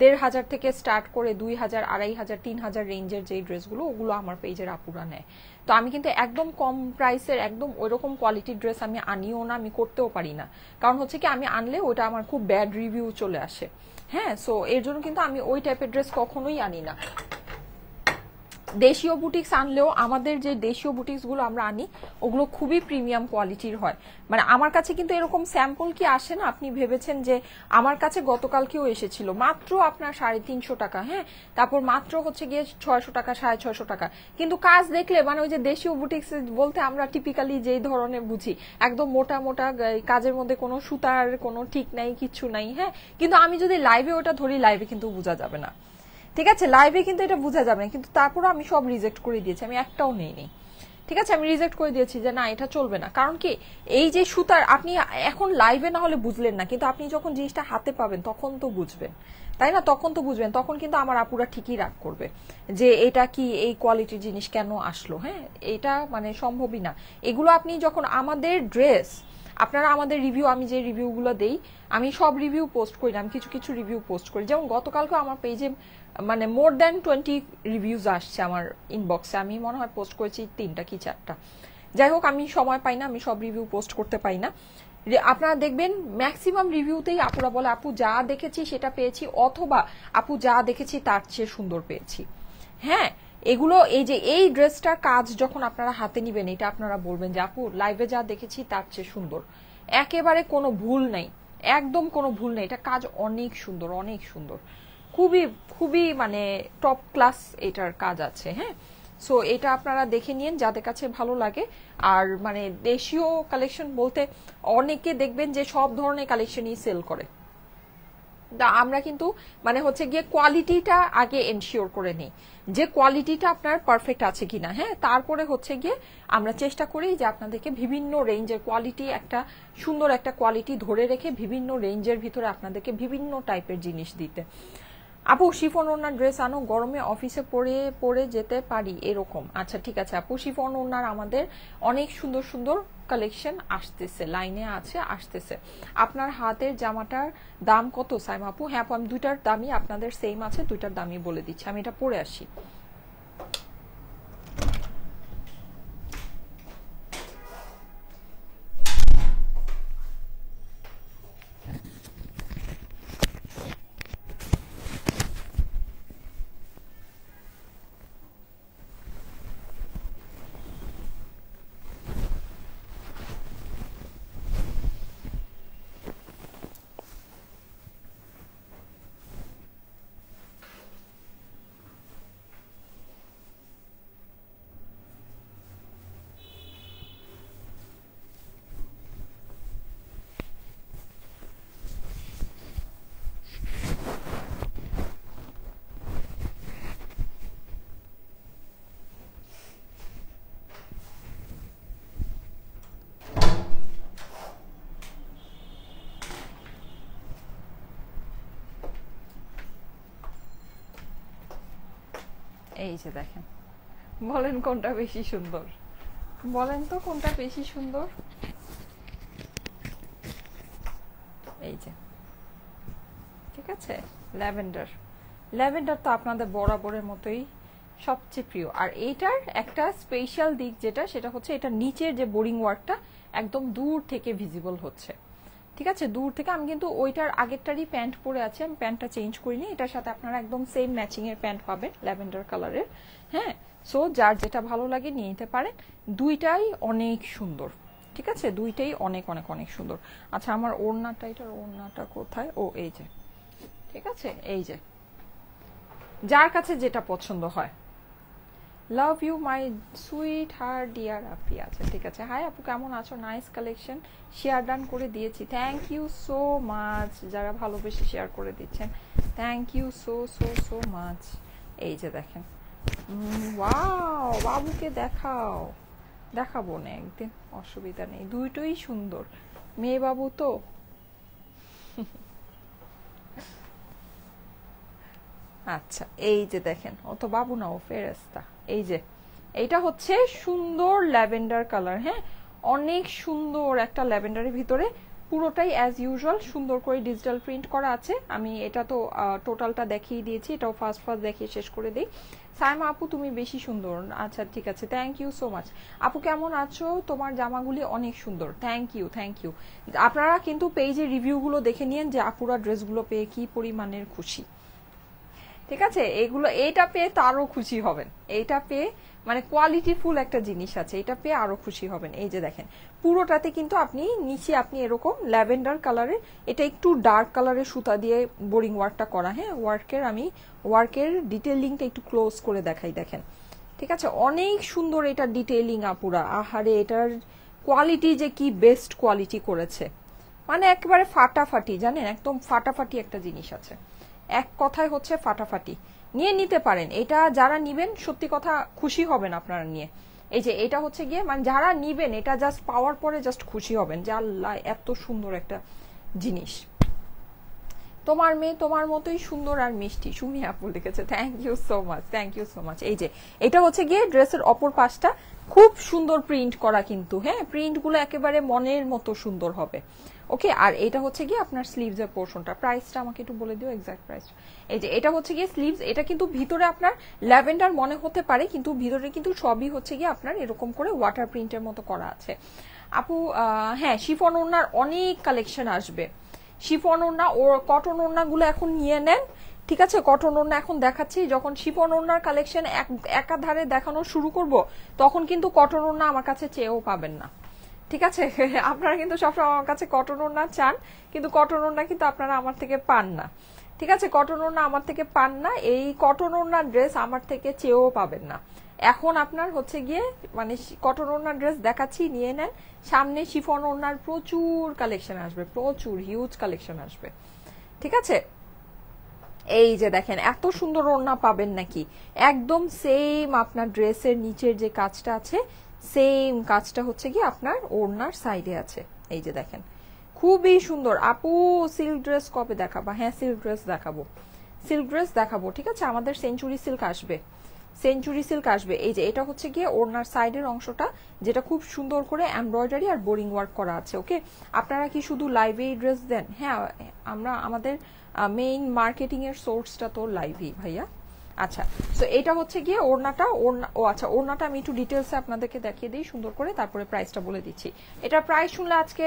1500 থেকে স্টার্ট করে 2000 2500 3000 রেঞ্জের যে ড্রেসগুলো ওগুলো আমার পেজের আপুরা নেয়। তো আমি কিন্তু একদম কম প্রাইসের একদম ওইরকম কোয়ালিটির ড্রেস আমি আনিও না, আমি করতেও পারি না, কারণ হচ্ছে কি আমি আনলে ওটা আমার খুব ব্যাড রিভিউ চলে আসে। হ্যাঁ, সো এর জন্য কিন্তু আমি ওই টাইপের ড্রেস কখনোই আনি না। দেশীয় বুটিক্স আনলেও আমাদের যে দেশীয় বুটিক্স গুলো আমরা আনি ওগুলো খুবই প্রিমিয়াম কোয়ালিটির হয়। মানে আমার কাছে কিন্তু এরকম স্যাম্পল কি আসে না, আপনি ভেবেছেন যে আমার কাছে গতকালকেও এসেছিল মাত্র আপনার 350 টাকা, হ্যাঁ, তারপর মাত্র হচ্ছে গিয়ে 600 টাকা 650 টাকা, কিন্তু কাজ দেখলে মানে ওই যে দেশীয় বুটিক্স বলতে আমরা টিপিক্যালি যেই ধরনের বুঝি একদম মোটা মোটা কাজের মধ্যে কোনো সুতার কোনো ঠিক নাই, কিচ্ছু নাই, হ্যাঁ, কিন্তু আমি যদি লাইভে ওটা ধরি লাইভে কিন্তু বোঝা যাবে না, ঠিক আছে, লাইভে কিন্তু এটা বোঝা যাবে না, কিন্তু তারপরে আমি সব রিজেক্ট করে দিয়েছি, আমি একটাও নেইনি, ঠিক আছে, আমি রিজেক্ট করে দিয়েছি যে না এটা চলবে না। কারণ কি এই যে সুতার আপনি এখন লাইভে না হলে বুঝলেন না, কিন্তু আপনি যখন জিনিসটা হাতে পাবেন তখন তো বুঝবেন, তাই না, তখন তো বুঝবেন, তখন কিন্তু আমার আপুরা ঠিকই রাগ করবে যে এটা কি এই কোয়ালিটির জিনিস কেন আসলো। হ্যাঁ, এটা মানে সম্ভবই না। এগুলো আপনি যখন আমাদের ড্রেস আপনারা আমাদের রিভিউ, আমি যে রিভিউগুলো দেই আমি সব রিভিউ পোস্ট করি না, আমি কিছু কিছু রিভিউ পোস্ট করি, যেমন গতকালকে আমার পেজে মানে মোর দ্যান 20 রিভিউজ আসছে আমার ইনবক্সে, আমি মনে হয় পোস্ট করেছি 3টা কি 4টা, যাই হোক আমি সময় পাই না, আমি সব রিভিউ পোস্ট করতে পারি না। আপনারা দেখবেন ম্যাক্সিমাম রিভিউতেই আপুরা বলে আপু যা দেখেছি সেটা পেয়েছি, অথবা আপু যা দেখেছি তার চেয়ে সুন্দর পেয়েছি। হ্যাঁ, এগুলো এই যে এই ড্রেসটার কাজ যখন আপনারা হাতে নিবেন এটা আপনারা বলবেন যে আপু লাইভে যা দেখেছি তার চেয়ে সুন্দর, একেবারে কোনো ভুল নেই, একদম কোনো ভুল নেই, এটা কাজ অনেক সুন্দর অনেক সুন্দর, খুবই খুবই মানে টপ ক্লাস এটার কাজ আছে। হ্যাঁ, সো এটা আপনারা দেখে নিন যাদের কাছে ভালো লাগে। আর মানে দেশীয় কালেকশন বলতে অনেকে দেখবেন যে সব ধরনের কালেকশনই সেল করে, আমরা কিন্তু মানে হচ্ছে গিয়ে কোয়ালিটিটা আগে এনশিওর করে নিই যে কোয়ালিটিটা আপনার পারফেক্ট আছে কিনা, হ্যাঁ, তারপরে হচ্ছে গিয়ে আমরা চেষ্টা করি যে আপনাদেরকে বিভিন্ন রেঞ্জের কোয়ালিটি, একটা সুন্দর একটা কোয়ালিটি ধরে রেখে বিভিন্ন রেঞ্জের ভিতরে আপনাদেরকে বিভিন্ন টাইপের জিনিস দিতে। আপু শিফন ওনার ড্রেস আনো, গরমে অফিসে পরে পরে যেতে পারি এরকম। আচ্ছা ঠিক আছে আপু, শিফন ওনার আমাদের অনেক সুন্দর সুন্দর কালেকশন আসতেছে, লাইনে আছে, আসতেছে। আপনার হাতের জামাটার দাম কত সাইমা আপু? হ্যাঁ আপু, আমি দুইটার দামই আপনাদের সেম আছে, দুইটার দামই বলে দিচ্ছি, আমি এটা পরে আসি। এই যে দেখেন, বলেন কোনটা বেশি সুন্দর, বলেন তো কোনটা বেশি সুন্দর। এই যে ঠিক আছে, ল্যাভেন্ডার, ল্যাভেন্ডার তো আপনাদের বরাবরের মতোই সবচেয়ে প্রিয়। আর এইটার একটা স্পেশাল দিক যেটা, সেটা হচ্ছে এটা নিচের যে বোরিং ওয়ার্কটা একদম দূর থেকে ভিজিবল হচ্ছে, ঠিক আছে, দূর থেকে। আমি কিন্তু ওইটার আগেরটারই প্যান্ট পরে আছে, আমি প্যান্টটা চেঞ্জ করিনি, এটার সাথে আপনারা একদম সেম ম্যাচিং এর প্যান্ট পাবেন ল্যাভেন্ডার কালারের। হ্যাঁ, সো যার যেটা ভালো লাগে নিয়ে নিতে পারেন, দুইটাই অনেক সুন্দর, ঠিক আছে, দুইটাই অনেক অনেক অনেক সুন্দর। আচ্ছা আমার ওড়নাটা, এটার ওড়নাটা কোথায়, ও এই যে, ঠিক আছে, এই যে যার কাছে যেটা পছন্দ হয়। Love you my sweet her dear আপি। আচ্ছা ঠিক আছে, হাই আপু কেমন আছো, নাইস কালেকশন, শেয়ার ডান করে দিয়েছি, থ্যাংক ইউ সো মাচ, যারা ভালোবেসে শেয়ার করে দিচ্ছেন, thank you so so so much. এই যে দেখেন, ওয়াও, বাবুকে দেখাও, দেখাবো না একদিন, অসুবিধা নেই, দুইটাই সুন্দর, মেয়ে বাবু তো। আচ্ছা এই যে দেখেন, ও তো বাবু না, ও ফেরেস্তা। এই যে এইটা হচ্ছে সুন্দর ল্যাভেন্ডার কালার, হ্যাঁ অনেক সুন্দর একটা ল্যাভেন্ডারের ভিতরে, পুরোটাই অ্যাজ ইউজুয়াল সুন্দর করে ডিজিটাল প্রিন্ট করা আছে। আমি এটা তো টোটালটা দেখিয়ে দিয়েছি, এটাও ফার্স্ট ফার্স্ট দেখিয়ে শেষ করে দিই। সাইমা আপু তুমি বেশি সুন্দর, আচ্ছা ঠিক আছে, থ্যাংক ইউ সো মাচ। আপু কেমন আছো, তোমার জামাগুলি অনেক সুন্দর, থ্যাংক ইউ থ্যাংক ইউ। আপনারা কিন্তু পেজে রিভিউগুলো দেখে নিন যে আপুরা ড্রেসগুলো পেয়ে কি পরিমাণের খুশি, ঠিক আছে, এগুলো এইটা পেয়ে তো আরো খুশি হবেন, এইটা পেয়ে মানে কোয়ালিটিফুল একটা জিনিস আছে, এটা পেয়ে আরো খুশি হবেন। এই যে দেখেন পুরোটাতে কিন্তু আপনি নিচে আপনি এরকম ল্যাভেন্ডার কালারের, এটা একটু ডার্ক কালারের সুতা দিয়ে বোরিং ওয়ার্কটা করা, হ্যাঁ ওয়ার্কের আমি ওয়ার্কের ডিটেইলিংটা একটু ক্লোজ করে দেখাই, দেখেন ঠিক আছে, অনেক সুন্দর এটা ডিটেইলিং আপুরা, আহারে এটার কোয়ালিটি যে কি বেস্ট কোয়ালিটি করেছে, মানে একেবারে ফাটাফাটি, জানেন একদম ফাটাফাটি একটা জিনিস আছে, এক কথায় হচ্ছে ফাটাফাটি, নিয়ে নিতে পারেন। এটা যারা নিবেন সত্যি কথা খুশি হবেন আপনারা নিয়ে। এই যে এটা হচ্ছে গিয়ে মানে যারা নিবেন এটা জাস্ট পাওয়ার পরে জাস্ট খুশি হবেন যে আল্লাহ এত সুন্দর একটা জিনিস। তোমার মেয়ে তোমার মতোই সুন্দর আর মিষ্টি, সুমি আপু লিখেছে, thank you so much, thank you so much. এই যে এটা হচ্ছে গিয়ে ড্রেসের অপর পাশটা, খুব সুন্দর প্রিন্ট করা কিন্তু, হ্যাঁ প্রিন্ট গুলো একেবারে মনের মতো সুন্দর হবে। ওকে, আর এটা হচ্ছে গিয়ে আপনার স্লিভস এর পোর্শনটা, প্রাইসটা আমাকে একটু বলে দিও এক্সাক্ট প্রাইস। এই যে এটা হচ্ছে গিয়ে স্লিভস, এটা কিন্তু ভিতরে আপনার ল্যাভেন্ডার মনে হতে পারে কিন্তু ভিতরে কিন্তু সবই হচ্ছে গিয়ে আপনার এরকম করে ওয়াটার প্রিন্টের মতো করা আছে। আপু হ্যাঁ শিফন ওড়নার অনেক কালেকশন আসবে, শিফন ওড়না ও কটন ওড়নাগুলো এখন নিয়ে নেন, ঠিক আছে, কটন ওড়না এখন দেখাচ্ছি, যখন শিফন ওড়নার কালেকশন একাধারে দেখানো শুরু করব তখন কিন্তু কটন ওড়না আমার কাছে চেয়েও পাবেন না, ঠিক আছে। আপনারা কিন্তু সবসময় আমার কাছে কটন ওড়না চান কিন্তু কটন ওড়না কিন্তু আপনারা আমার থেকে পান না, ঠিক আছে, কটন ওড়না আমার থেকে পান না, এই কটন ওড়নার ড্রেস আমার থেকে চেয়েও পাবেন না। এখন আপনার হচ্ছে গিয়ে মানে কটন ওড়নার ড্রেস দেখাচ্ছি, নিয়ে নেন, সামনে শিফন ওড়নার প্রচুর কালেকশন আসবে, প্রচুর হিউজ কালেকশন আসবে, ঠিক আছে। এই যে দেখেন এত সুন্দর ওড়না পাবেন নাকি, একদম সেম আপনার ড্রেসের নিচের যে কাজটা আছে সেম কাজটা হচ্ছে কি আপনার ওড়নার সাইডে আছে। এই যে দেখেন খুবই সুন্দর। আপু সিল্ক ড্রেস কবে দেখাবো? হ্যাঁ সিল্ক ড্রেস দেখাবো, সিল্ক ড্রেস দেখাবো, ঠিক আছে, আমাদের সেঞ্চুরি সিল্ক আসবে, সেঞ্চুরি সিল্ক আসবে। এই যে এটা হচ্ছে গিয়ে ওড়নার সাইডের অংশটা যেটা খুব সুন্দর করে এমব্রয়ডারি আর বোরিং ওয়ার্ক করা আছে। ওকে, আপনারা কি শুধু লাইভে ড্রেস দেন? হ্যাঁ আমরা আমাদের মেইন মার্কেটিং এর সোর্সটা তো লাইভই ভাইয়া। আচ্ছা, সো এটা হচ্ছে গিয়ে ওড়নাটা, ও আচ্ছা ওড়নাটা আমি একটু ডিটেলসে আপনাদেরকে দেখিয়ে দিই সুন্দর করে, তারপরে প্রাইসটা বলে দিচ্ছি। এটা প্রাইস শুনলে আজকে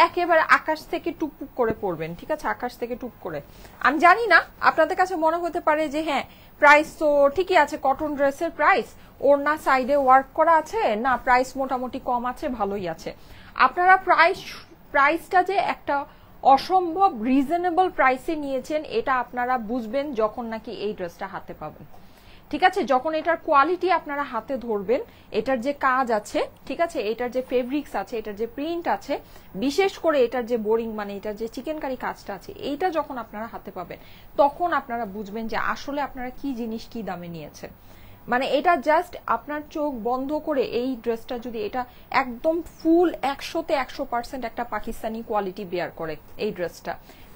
একেবারে আকাশ থেকে টুকটুক করে পড়বেন, ঠিক আছে, আকাশ থেকে টুক করে। আমি জানি না আপনাদের কাছে মনে হতে পারে যে হ্যাঁ প্রাইস তো ঠিকই আছে, কটন ড্রেসের প্রাইস, ওড়না সাইডে ওয়ার্ক করা আছে, না প্রাইস মোটামুটি কম আছে, ভালোই আছে। আপনারা প্রাইসটা যে একটা অসম্ভব রিজনেবল প্রাইসে নিয়েছেন এটা আপনারা বুঝবেন যখন নাকি এই ড্রেসটা হাতে পাবেন, ঠিক আছে, যখন এটার কোয়ালিটি আপনারা হাতে ধরবেন, এটার যে কাজ আছে, ঠিক আছে, এটার যে ফেব্রিক্স আছে, এটার যে প্রিন্ট আছে, বিশেষ করে এটার যে বোরিং মানে এটার যে চিকেন কারি কাজটা আছে, এইটা যখন আপনারা হাতে পাবেন তখন আপনারা বুঝবেন যে আসলে আপনারা কি জিনিস কি দামে নিয়েছেন। মানে এটা জাস্ট আপনার চোখ বন্ধ করে এই ড্রেসটা যদি এটা একদম ফুল 100-তে 100% একটা পাকিস্তানি কোয়ালিটি বেয়ার করে এই ড্রেসটা,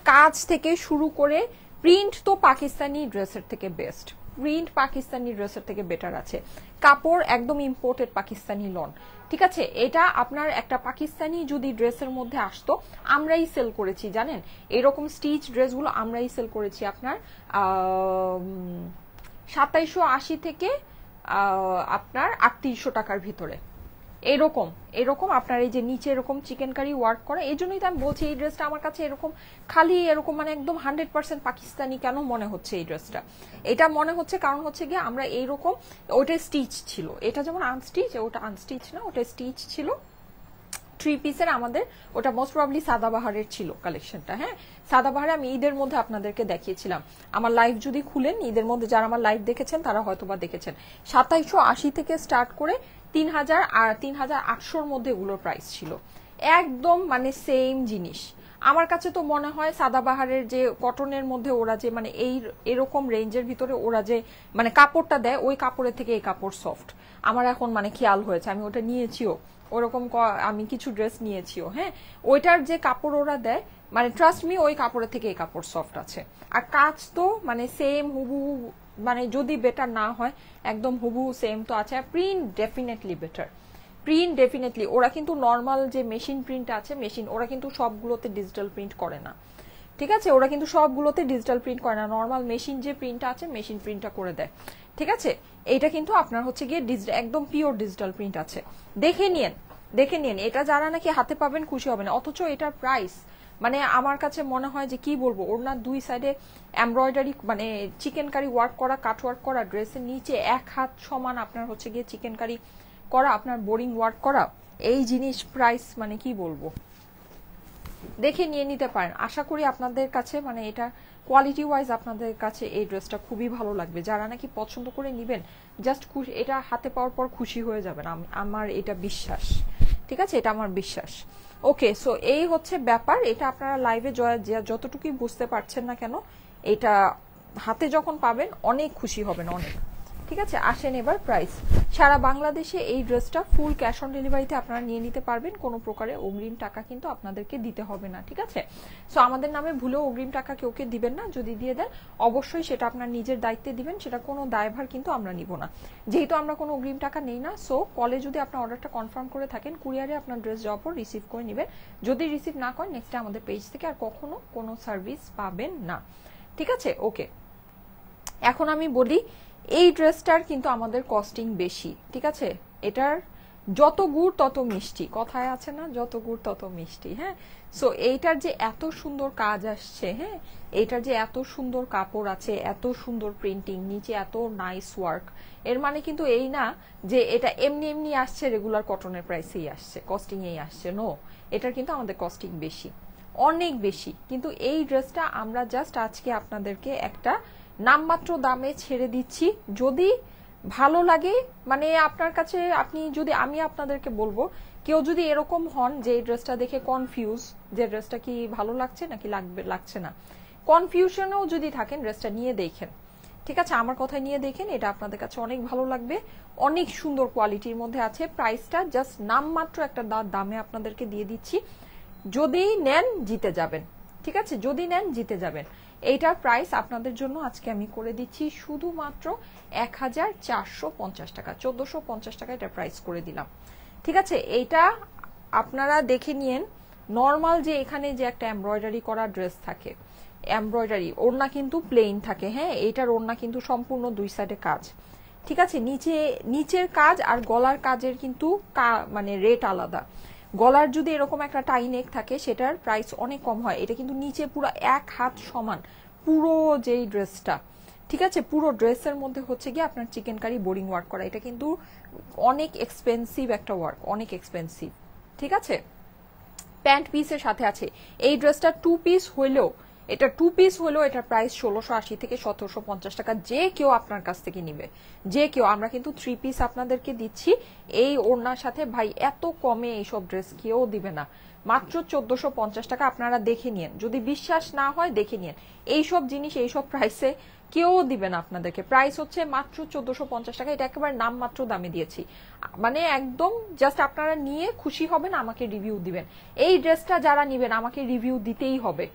কাজ থেকে শুরু করে প্রিন্ট তো পাকিস্তানি ড্রেসের থেকে বেস্ট, প্রিন্ট পাকিস্তানি ড্রেসের থেকে বেটার আছে, কাপড় একদম ইম্পোর্টেড পাকিস্তানি লন, ঠিক আছে। এটা আপনার একটা পাকিস্তানি যদি ড্রেসের মধ্যে আসতো, আমরাই সেল করেছি জানেন, এরকম স্টিচ ড্রেসগুলো আমরাই সেল করেছি আপনার 2780 থেকে আপনার 3800 টাকার ভিতরে, এরকম এরকম আপনার এই যে নিচে এরকম চিকেন কারি ওয়ার্ক করে, এই জন্যই তো আমি বলছি এই ড্রেসটা আমার কাছে এরকম খালি এরকম মানে একদম 100% পাকিস্তানি কেন মনে হচ্ছে এই ড্রেসটা। এটা মনে হচ্ছে কারণ হচ্ছে গিয়ে আমরা এইরকম, ওটা স্টিচ ছিল, এটা যেমন আনস্টিচ, ওটা আনস্টিচ না, ওটা স্টিচ ছিল 3 পিসের আমাদের, ওটা মোস্ট প্রবাবলি সাদাবাহারের ছিল কালেকশনটা। হ্যাঁ, সাদাবাহারে আমি ঈদের মধ্যে আপনাদেরকে দেখিয়েছিলাম, আমার লাইভ যদি খুলেন ঈদের মধ্যে যারা আমার লাইভ দেখেছেন তারা হয়তোবা দেখেছেন। 2780 থেকে স্টার্ট করে 3000 আর 3800-র মধ্যে এগুলোর প্রাইস ছিল, একদম মানে সেম জিনিস। আমার কাছে তো মনে হয় সাদাবাহারের যে কটনের মধ্যে ওরা যে মানে এই এরকম রেঞ্জের ভিতরে ওরা যে মানে কাপড়টা দেয়, ওই কাপড়ের থেকে এই কাপড় সফট। আমার এখন মানে খেয়াল হয়েছে, আমি ওটা নিয়েছিও, ওরকম আমি কিছু ড্রেস নিয়েছিও। হ্যাঁ, ওইটার যে কাপড় ওরা দেয় মানে ট্রাস্ট মি ওই কাপড়ের থেকে এই কাপড় সফট আছে। আর কাজ তো মানে সেম হুবহু, মানে যদি বেটার না হয় একদম হুবহু সেম তো আছে। আর print definitely better, print definitely. ওরা কিন্তু নর্মাল যে মেশিন প্রিন্ট আছে, মেশিন ওরা কিন্তু সবগুলোতে ডিজিটাল প্রিন্ট করে না, ঠিক আছে, ওরা কিন্তু সবগুলোতে ডিজিটাল প্রিন্ট করে না, নর্মাল মেশিন যে প্রিন্টটা আছে মেশিন প্রিন্টটা করে দেয়, ঠিক আছে। এইটা কিন্তু আপনার হচ্ছে গিয়ে একদম পিওর ডিজিটাল প্রিন্ট আছে, দেখে নিন, দেখে নিন। এটা যারা নাকি হাতে পাবেন খুশি হবেন। অথচ এটার প্রাইস মানে আমার কাছে মনে হয় যে কি বলবো, ওনার দুই সাইডে এমব্রয়ডারি মানে চিকেন কারি ওয়ার্ক করা, কাট ওয়ার্ক করা, ড্রেসের নিচে 1 হাত সমান আপনার হচ্ছে গিয়ে চিকেন কারি করা, আপনার বোরিং ওয়ার্ক করা, এই জিনিস প্রাইস মানে কি বলবো, দেখে নিয়ে নিতে পারেন। আশা করি আপনাদের কাছে মানে এটা কোয়ালিটি ওয়াইজ আপনাদের কাছে এই ড্রেসটা খুবই ভালো লাগবে। যারা নাকি পছন্দ করে নিবেন জাস্ট এটা হাতে পাওয়ার পর খুশি হয়ে যাবেন, আমার এটা বিশ্বাস, ঠিক আছে, এটা আমার বিশ্বাস। ওকে, সো এই হচ্ছে ব্যাপার। এটা আপনারা লাইভে যতটুকুই বুঝতে পারছেন না কেন, এটা হাতে যখন পাবেন অনেক খুশি হবেন, অনেক, ঠিক আছে। আসেন এবার প্রাইস। সারা বাংলাদেশে এই ড্রেসটা ফুল ক্যাশ অন ডেলিভারিতে আপনারা নিয়ে নিতে পারবেন, কোনো প্রকারে অগ্রিম টাকা কিন্তু আপনাদেরকে দিতে হবে না, ঠিক আছে। সো আমাদের নামে ভুলেও অগ্রিম টাকা কেউকে দিবেন না, যদি দিয়ে দেন অবশ্যই সেটা আপনার নিজের দায়িত্বে দিবেন, সেটা কোনো দায়ভার কিন্তু আমরা নিব না, যেহেতু আমরা কোনো অগ্রিম টাকা নেই না। সো কলে যদি আপনার অর্ডারটা কনফার্ম করে থাকেন, কুরিয়ারে আপনার ড্রেস যাওয়ার পর রিসিভ করে নেবেন। যদি রিসিভ না করেন নেক্সট আমাদের পেজ থেকে আর কখনো কোনো সার্ভিস পাবেন না, ঠিক আছে। ওকে, এখন আমি বলি এই ড্রেসটার কিন্তু আমাদের কস্টিং বেশি, ঠিক আছে। এটার যত গুড় তত মিষ্টি, কথায় আছে না, যত গুড় তত মিষ্টি। হ্যাঁ, সো এইটার যে এত সুন্দর কাজ আসছে, হ্যাঁ, এইটার যে এত সুন্দর কাপড় আছে, এত সুন্দর প্রিন্টিং, নিচে এত নাইস ওয়ার্ক, এর মানে কিন্তু এই না যে এটা এমনি এমনি আসছে রেগুলার কটনের প্রাইসেই আসছে, কস্টিং এই আসছে, নো, এটার কিন্তু আমাদের কস্টিং বেশি, অনেক বেশি। কিন্তু এই ড্রেসটা আমরা জাস্ট আজকে আপনাদেরকে একটা নামমাত্র দামে ছেড়ে দিচ্ছি। যদি ভালো লাগে মানে আপনার কাছে, আপনি যদি, আমি আপনাদেরকে বলবো কেউ যদি এরকম হন যে এই ড্রেসটা দেখে কনফিউজ, যে ড্রেসটা কি ভালো লাগছে নাকি লাগছে না, কনফিউশনেও যদি থাকেন ড্রেসটা নিয়ে দেখেন, ঠিক আছে, আমার কথায় নিয়ে দেখেন, এটা আপনাদের কাছে অনেক ভালো লাগবে, অনেক সুন্দর কোয়ালিটির মধ্যে আছে। প্রাইসটা জাস্ট নামমাত্র একটা দামে আপনাদেরকে দিয়ে দিচ্ছি, যদি নেন জিতে যাবেন, ঠিক আছে, যদি নেন জিতে যাবেন। এইটার প্রাইস আপনাদের জন্য আজকে আমি করে দিচ্ছি শুধুমাত্র 1450 টাকা, 1450 টাকা এটা প্রাইস করে দিলাম, ঠিক আছে। এইটা আপনারা দেখে নিয়েন, নর্মাল যে এখানে যে একটা এমব্রয়ডারি করা ড্রেস থাকে, এমব্রয়ডারি ওড়না কিন্তু প্লেন থাকে, হ্যাঁ, এইটার ওড়না কিন্তু সম্পূর্ণ দুই সাইডে কাজ, ঠিক আছে। নিচের কাজ আর গলার কাজের কিন্তু মানে রেট আলাদা। গলার যদি এরকম একটা টাই নেক থাকে সেটার প্রাইস অনেক কম হয়, এটা কিন্তু নিচে পুরো 1 হাত সমান পুরো যেই ড্রেসটা, ঠিক আছে, পুরো ড্রেসের মধ্যে হচ্ছে গিয়ে আপনার চিকেন কারি বোরিং ওয়ার্ক করা, এটা কিন্তু অনেক এক্সপেন্সিভ একটা ওয়ার্ক, অনেক এক্সপেন্সিভ, ঠিক আছে। প্যান্ট পিসের সাথে আছে। এই ড্রেসটা 2 পিস হইলেও, এটা 2 পিস হলেও এটার প্রাইস 1680 থেকে 1750 টাকা, যে কেউ আপনার কাছ থেকে নিবে, যে কেউ। আমরা কিন্তু 3 পিস আপনাদেরকে দিচ্ছি এই ওড়নার সাথে, ভাই এত কমে এইসব ড্রেস কেউ দিবে না, মাত্র 1450 টাকা। আপনারা দেখে নিন, যদি বিশ্বাস না হয় দেখে নিন, এইসব জিনিস এইসব প্রাইসে কেউ দিবে না আপনাদেরকে। প্রাইস হচ্ছে মাত্র 1450 টাকা, এটা একেবারে নামমাত্র দামে দিয়েছি, মানে একদম জাস্ট আপনারা নিয়ে খুশি হবেন, আমাকে রিভিউ দিবেন। এই ড্রেসটা যারা নিবেন আমাকে রিভিউ দিতেই হবে,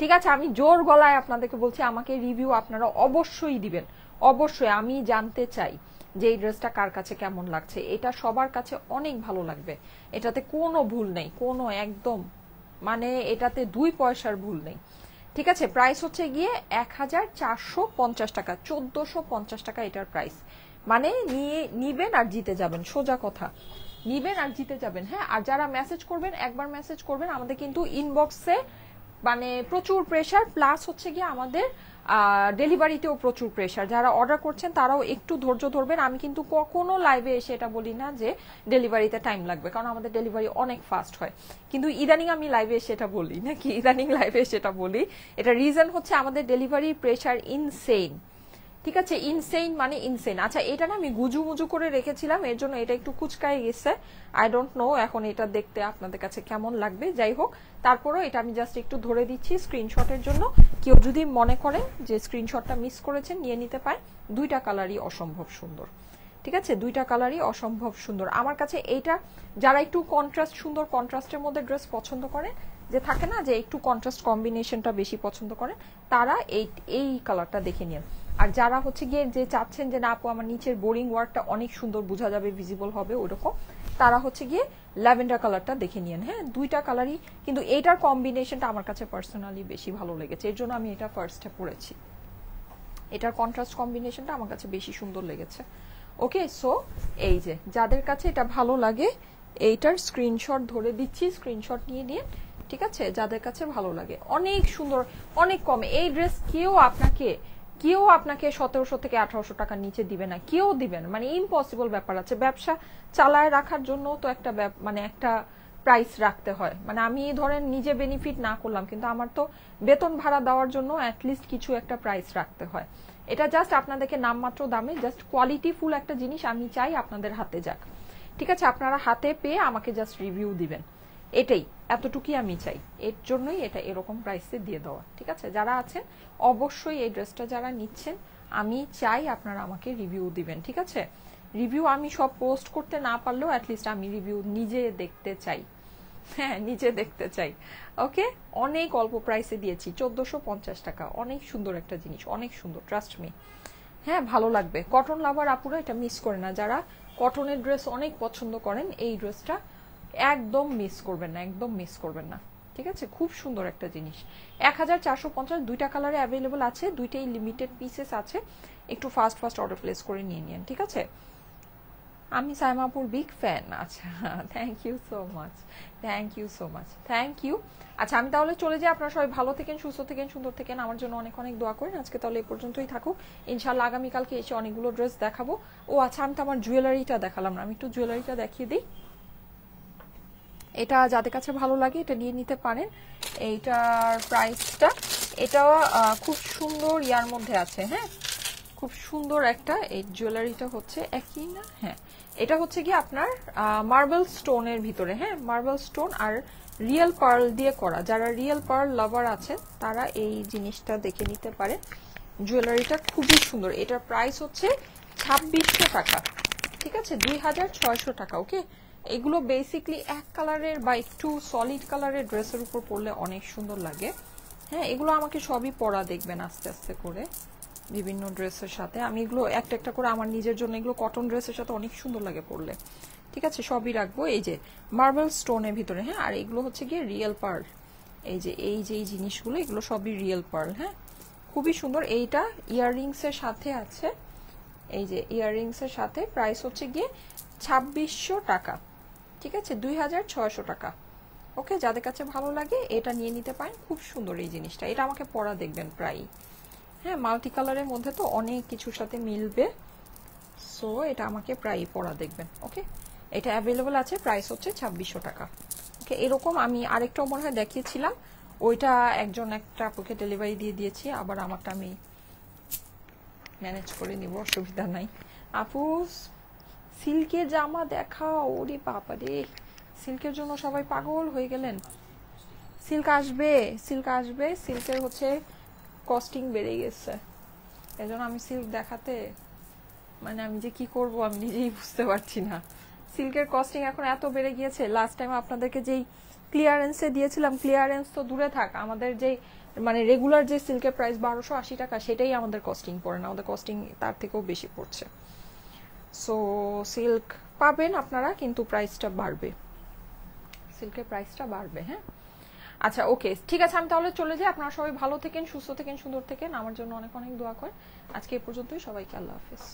ঠিক আছে, আমি জোর গলায় আপনাদেরকে বলছি, আমাকে রিভিউ আপনারা অবশ্যই দিবেন, অবশ্যই। আমি জানতে চাই যে এই ড্রেসটা কার কাছে কেমন লাগছে, এটা সবার কাছে অনেক ভালো লাগবে, এটাতে কোনো ভুল নেই, কোনো একদম মানে এটাতে 2 পয়সার ভুল নেই, ঠিক আছে। প্রাইস হচ্ছে গিয়ে 1450 টাকা, 1450 টাকা এটার প্রাইস, মানে নিয়ে নিবেন আর জিতে যাবেন, সোজা কথা। নিবেন আর জিতে যাবেন। হ্যাঁ, আর যারা মেসেজ করবেন, একবার মেসেজ করবেন, আমাদের কিন্তু ইনবক্সে মানে প্রচুর প্রেসার, প্লাস হচ্ছে গিয়ে আমাদের ডেলিভারিতেও প্রচুর প্রেসার। যারা অর্ডার করছেন তারাও একটু ধৈর্য ধরবেন। আমি কিন্তু কখনো লাইভে এসে এটা বলি না যে ডেলিভারিতে টাইম লাগবে, কারণ আমাদের ডেলিভারি অনেক ফাস্ট হয়। কিন্তু ইদানিং আমি লাইভে এসে এটা বলি নাকি, ইদানিং লাইভে এসে এটা বলি। এটা রিজন হচ্ছে আমাদের ডেলিভারির প্রেসার ইনসেইন। ঠিক আছে, ইনসেইন মানে ইনসেইন। আচ্ছা, এটা না আমি গুজু মুজু করে রেখেছিলাম, এর জন্য এটা একটু কুচকায় গেছে। আই ডোন্ট নো এখন এটা দেখতে আপনাদের কাছে কেমন লাগবে। যাই হোক, তারপরও এটা আমি জাস্ট একটু ধরে দিচ্ছি স্ক্রিনশটের জন্য। কেউ যদি মনে করেন যে স্ক্রিনশটটা মিস করেছেন, নিয়ে নিতে পারেন। দুইটা কালারই অসম্ভব সুন্দর। ঠিক আছে, দুইটা কালারই অসম্ভব সুন্দর আমার কাছে। এইটা যারা একটু কন্ট্রাস্ট, সুন্দর কন্ট্রাস্টের মধ্যে ড্রেস পছন্দ করেন, যে থাকে না যে একটু কন্ট্রাস্ট কম্বিনেশনটা বেশি পছন্দ করেন, তারা এই কালারটা দেখে নিন। আর যারা হচ্ছে গিয়ে যে চাচ্ছেন যে না আপু আমার নিচের বোরিং ওয়ার্কটা অনেক সুন্দর বোঝা যাবে, ভিজিবল হবে ওরকম, তারা হচ্ছে গিয়ে ল্যাভেন্ডার কালারটা দেখে নিন। হ্যাঁ, দুইটা কালারই, কিন্তু এইটার কম্বিনেশনটা আমার কাছে পার্সোনালি বেশি ভালো লেগেছে, এর জন্য আমি এটা ফার্স্টে পরেছি। এটার কন্ট্রাস্ট কম্বিনেশনটা আমার কাছে বেশি সুন্দর লেগেছে। ওকে, সো এই যে যাদের কাছে এটা ভালো লাগে, এইটার স্ক্রিনশট ধরে দিচ্ছি, স্ক্রিনশট নিয়ে নিয়ে। ঠিক আছে, যাদের কাছে ভালো লাগে, অনেক সুন্দর, অনেক কমে এই ড্রেস কেউ আপনাকে 1700 থেকে 1800 টাকার নিচে দিবে না, কেউ দিবে না, মানে ইম্পসিবল ব্যাপার আছে। ব্যবসা চালায় রাখার জন্য তো একটা মানে একটা প্রাইস রাখতে হয়। মানে আমি ধরেন নিজে বেনিফিট না করলাম, কিন্তু আমার তো বেতন ভাড়া দেওয়ার জন্য অ্যাটলিস্ট কিছু একটা প্রাইস রাখতে হয়। এটা জাস্ট আপনাদেরকে নামমাত্র দামে জাস্ট কোয়ালিটি ফুল একটা জিনিস আমি চাই আপনাদের হাতে যাক। ঠিক আছে, আপনারা হাতে পেয়ে আমাকে জাস্ট রিভিউ দিবেন, এটাই, এতটুকুই আমি চাই। এর জন্যই এটা এরকম প্রাইসে দিয়ে দেওয়া। ঠিক আছে, যারা আছেন অবশ্যই এই ড্রেসটা যারা নিচ্ছেন, আমি চাই আপনারা আমাকে রিভিউ দিবেন। ঠিক আছে, রিভিউ আমি সব পোস্ট করতে না পারলেও অ্যাটলিস্ট আমি রিভিউ নিজে দেখতে চাই। হ্যাঁ, নিজে দেখতে চাই। ওকে, অনেক অল্প প্রাইসে দিয়েছি, 1450 টাকা। অনেক সুন্দর একটা জিনিস, অনেক সুন্দর, ট্রাস্ট মি। হ্যাঁ, ভালো লাগবে। কটন লাভার আপুরা এটা মিস করে না, যারা কটনের ড্রেস অনেক পছন্দ করেন, এই ড্রেসটা একদম মিস করবেন না, একদম মিস করবেন না। ঠিক আছে, খুব সুন্দর একটা জিনিস। 1450, দুইটা কালারে অ্যাভেলেবল আছে, দুইটাই লিমিটেড পিসেস আছে। একটু ফাস্ট অর্ডার প্লেস করে নিয়ে নিন। ঠিক আছে, আমি সাইমাপুর বিগ ফ্যান। আচ্ছা, thank you so much, thank you so much, thank you. আচ্ছা, আমি তাহলে চলে যাই। আপনারা সবাই ভালো থেকেন, সুস্থ থেকেন, সুন্দর থেকেন, আমার জন্য অনেক অনেক দোয়া করেন। আজকে তাহলে এই পর্যন্তই থাকুক, ইনশাল্লাহ আগামীকালকে এসে অনেকগুলো ড্রেস দেখাবো। ও আচ্ছা, আমি তো আমার জুয়েলারিটা দেখালাম না, আমি একটু জুয়েলারিটা দেখিয়ে দিই। এটা যাদের কাছে ভালো লাগে এটা নিয়ে নিতে পারেন। এইটার প্রাইসটা, এটা খুব সুন্দর ইয়ার মধ্যে আছে। হ্যাঁ, খুব সুন্দর একটা, এই জুয়েলারিটা হচ্ছে একই না, হ্যাঁ এটা হচ্ছে কি আপনার মার্বেল স্টোনের ভিতরে। হ্যাঁ, মার্বেল স্টোন আর রিয়েল পার্ল দিয়ে করা। যারা রিয়েল পার্ল লাভার আছেন তারা এই জিনিসটা দেখে নিতে পারেন। জুয়েলারিটা খুবই সুন্দর। এটার প্রাইস হচ্ছে 2600 টাকা। ঠিক আছে, 2600 টাকা। ওকে, এগুলো বেসিকলি এক কালারের বা একটু সলিড কালারের ড্রেসের উপর পরলে অনেক সুন্দর লাগে। হ্যাঁ, এগুলো আমাকে সবই পরা দেখবেন আস্তে আস্তে করে বিভিন্ন ড্রেসের সাথে। আমি এগুলো একটা একটা করে আমার নিজের জন্য, এগুলো কটন ড্রেসের সাথে অনেক সুন্দর লাগে পরলে। ঠিক আছে, সবই রাখবো। এই যে মার্বেল স্টোনের ভিতরে। হ্যাঁ, আর এগুলো হচ্ছে গিয়ে রিয়েল পার্ল। এই যে এই জিনিসগুলো, এগুলো সবই রিয়েল পার্ল। হ্যাঁ, খুবই সুন্দর। এইটা ইয়াররিংস এর সাথে আছে, এই যে ইয়াররিংস এর সাথে। প্রাইস হচ্ছে গিয়ে 2600 টাকা। ঠিক আছে, 2600 টাকা। ওকে, যাদের কাছে ভালো লাগে এটা নিয়ে নিতে পারেন। খুব সুন্দর এই জিনিসটা, এটা আমাকে পরা দেখবেন প্রায়। হ্যাঁ, মাল্টি কালারের মধ্যে তো অনেক কিছুর সাথে মিলবে, সো এটা আমাকে প্রায় পরা দেখবেন। ওকে, এটা অ্যাভেলেবল আছে, প্রাইস হচ্ছে 2600 টাকা। ওকে, এরকম আমি আরেকটাও মনে হয় দেখিয়েছিলাম, ওইটা একটা আপুকে ডেলিভারি দিয়ে দিয়েছি, আবার আমারটা আমি ম্যানেজ করে নিব, অসুবিধা নাই। আপু সিল্কের জামা দেখাও। ওরে বাবা রে, সিল্কের জন্য সবাই পাগল হয়ে গেলেন। সিল্ক আসবে, সিল্ক আসবে। সিল্কের হচ্ছে কস্টিং বেড়ে গেছে, এজন্য আমি সিল্ক দেখাতে মানে আমি যে কি করব আমি নিজেই বুঝতে পারছি না। সিল্কের কস্টিং এখন এত বেড়ে গিয়েছে। লাস্ট টাইম আপনাদেরকে যেই ক্লিয়ারেন্সে দিয়েছিলাম, ক্লিয়ারেন্স তো দূরে থাক, আমাদের যেই মানে রেগুলার যে সিল্কের প্রাইস 1280 টাকা, সেটাই আমাদের কস্টিং পড়ে না, আমাদের কস্টিং তার থেকেও বেশি পড়ছে। সো সিল্ক পাবেন আপনারা, কিন্তু প্রাইসটা বাড়বে, সিল্কের প্রাইসটা বাড়বে। হ্যাঁ, আচ্ছা ওকে, ঠিক আছে, আমি তাহলে চলে যাই। আপনারা সবাই ভালো থেকেন, সুস্থ থেকেন, সুন্দর থেকেন, আমার জন্য অনেক অনেক দোয়া করেন। আজকে এই পর্যন্তই, সবাইকে আল্লাহ হাফেজ।